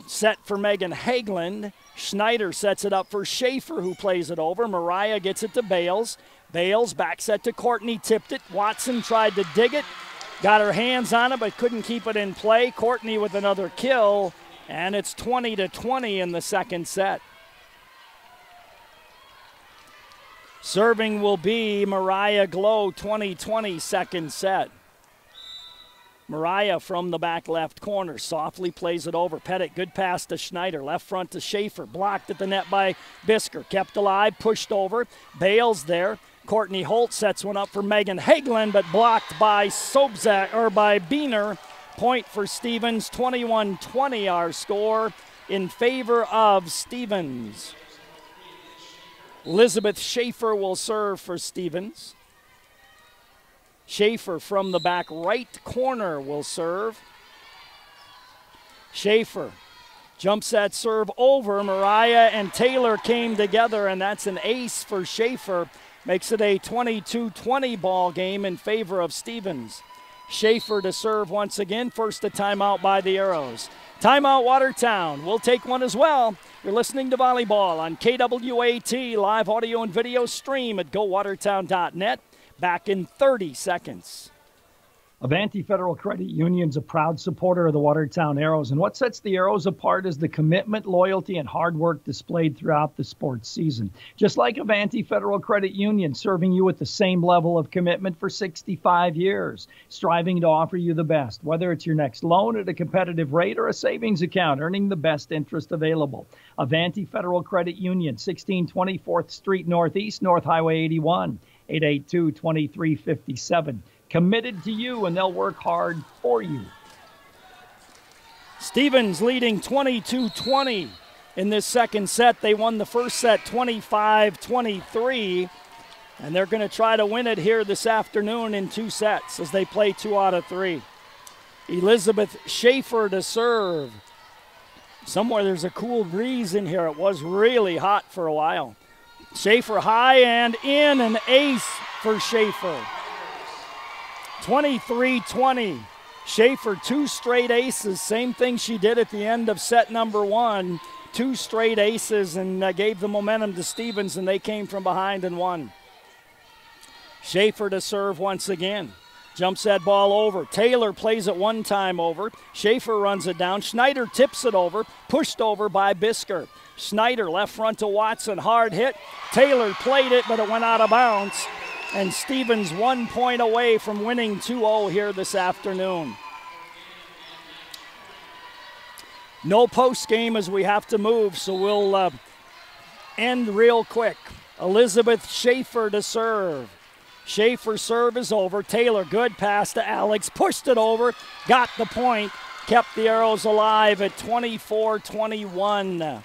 set for Megan Hageland. Schneider sets it up for Schaefer, who plays it over. Mariah gets it to Bales. Bales back set to Courtney, tipped it. Watson tried to dig it. Got her hands on it, but couldn't keep it in play. Courtney with another kill, and it's 20-20 in the second set. Serving will be Mariah Glow, 20-20, second set. Mariah from the back left corner softly plays it over. Pettit, good pass to Schneider. Left front to Schaefer. Blocked at the net by Bisker. Kept alive, pushed over. Bales there. Courtney Holt sets one up for Megan Hageland, but blocked by by Biener. Point for Stevens. 21-20 our score in favor of Stevens. Elizabeth Schaefer will serve for Stevens. Schaefer from the back right corner will serve. Schaefer jumps that serve over. Mariah and Taylor came together, and that's an ace for Schaefer. Makes it a 22-20 ball game in favor of Stevens. Schaefer to serve once again. First a timeout by the Arrows. Timeout Watertown. We'll take one as well. You're listening to volleyball on KWAT. Live audio and video stream at GoWatertown.net. Back in 30 seconds. Avanti Federal Credit Union's a proud supporter of the Watertown Arrows, and what sets the Arrows apart is the commitment, loyalty, and hard work displayed throughout the sports season. Just like Avanti Federal Credit Union, serving you with the same level of commitment for 65 years, striving to offer you the best, whether it's your next loan at a competitive rate or a savings account, earning the best interest available. Avanti Federal Credit Union, 1620 4th Street Northeast, North Highway 81, 882-2357. Committed to you, and they'll work hard for you. Stevens leading 22-20 in this second set. They won the first set 25-23, and they're going to try to win it here this afternoon in 2 sets as they play 2 out of 3. Elizabeth Schaefer to serve. Somewhere there's a cool breeze in here. It was really hot for a while. Schaefer high and in, an ace for Schaefer. 23-20. Schaefer, 2 straight aces. Same thing she did at the end of set number 1. 2 straight aces, and gave the momentum to Stevens, and they came from behind and won. Schaefer to serve once again. Jumps that ball over. Taylor plays it one time over. Schaefer runs it down. Schneider tips it over. Pushed over by Bisker. Schneider left front to Watson. Hard hit. Taylor played it, but it went out of bounds. And Stevens 1 point away from winning 2-0 here this afternoon. No post game as we have to move, so we'll end real quick. Elizabeth Schaefer to serve. Schaefer's serve is over. Taylor, good pass to Alex. Pushed it over. Got the point. Kept the Arrows alive at 24-21.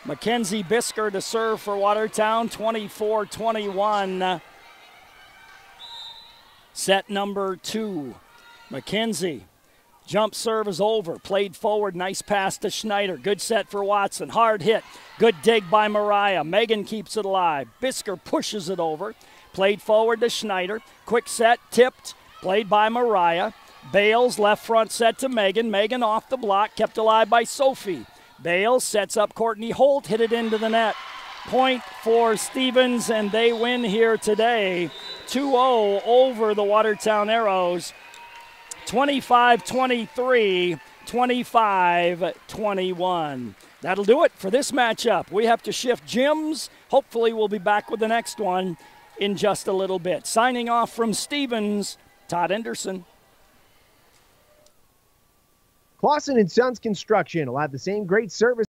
Mackenzie Bisker to serve for Watertown, 24-21. Set number 2. Mackenzie, jump serve is over. Played forward, nice pass to Schneider. Good set for Watson, hard hit. Good dig by Mariah. Megan keeps it alive. Bisker pushes it over. Played forward to Schneider. Quick set, tipped, played by Mariah. Bales, left front set to Megan. Megan off the block, kept alive by Sophie. Bales sets up Courtney Holt, hit it into the net. Point for Stevens, and they win here today. 2-0 over the Watertown Arrows. 25-23, 25-21. That'll do it for this matchup. We have to shift gyms. Hopefully we'll be back with the next one in just a little bit. Signing off from Stevens, Todd Henderson. Clausen & Sons Construction will have the same great service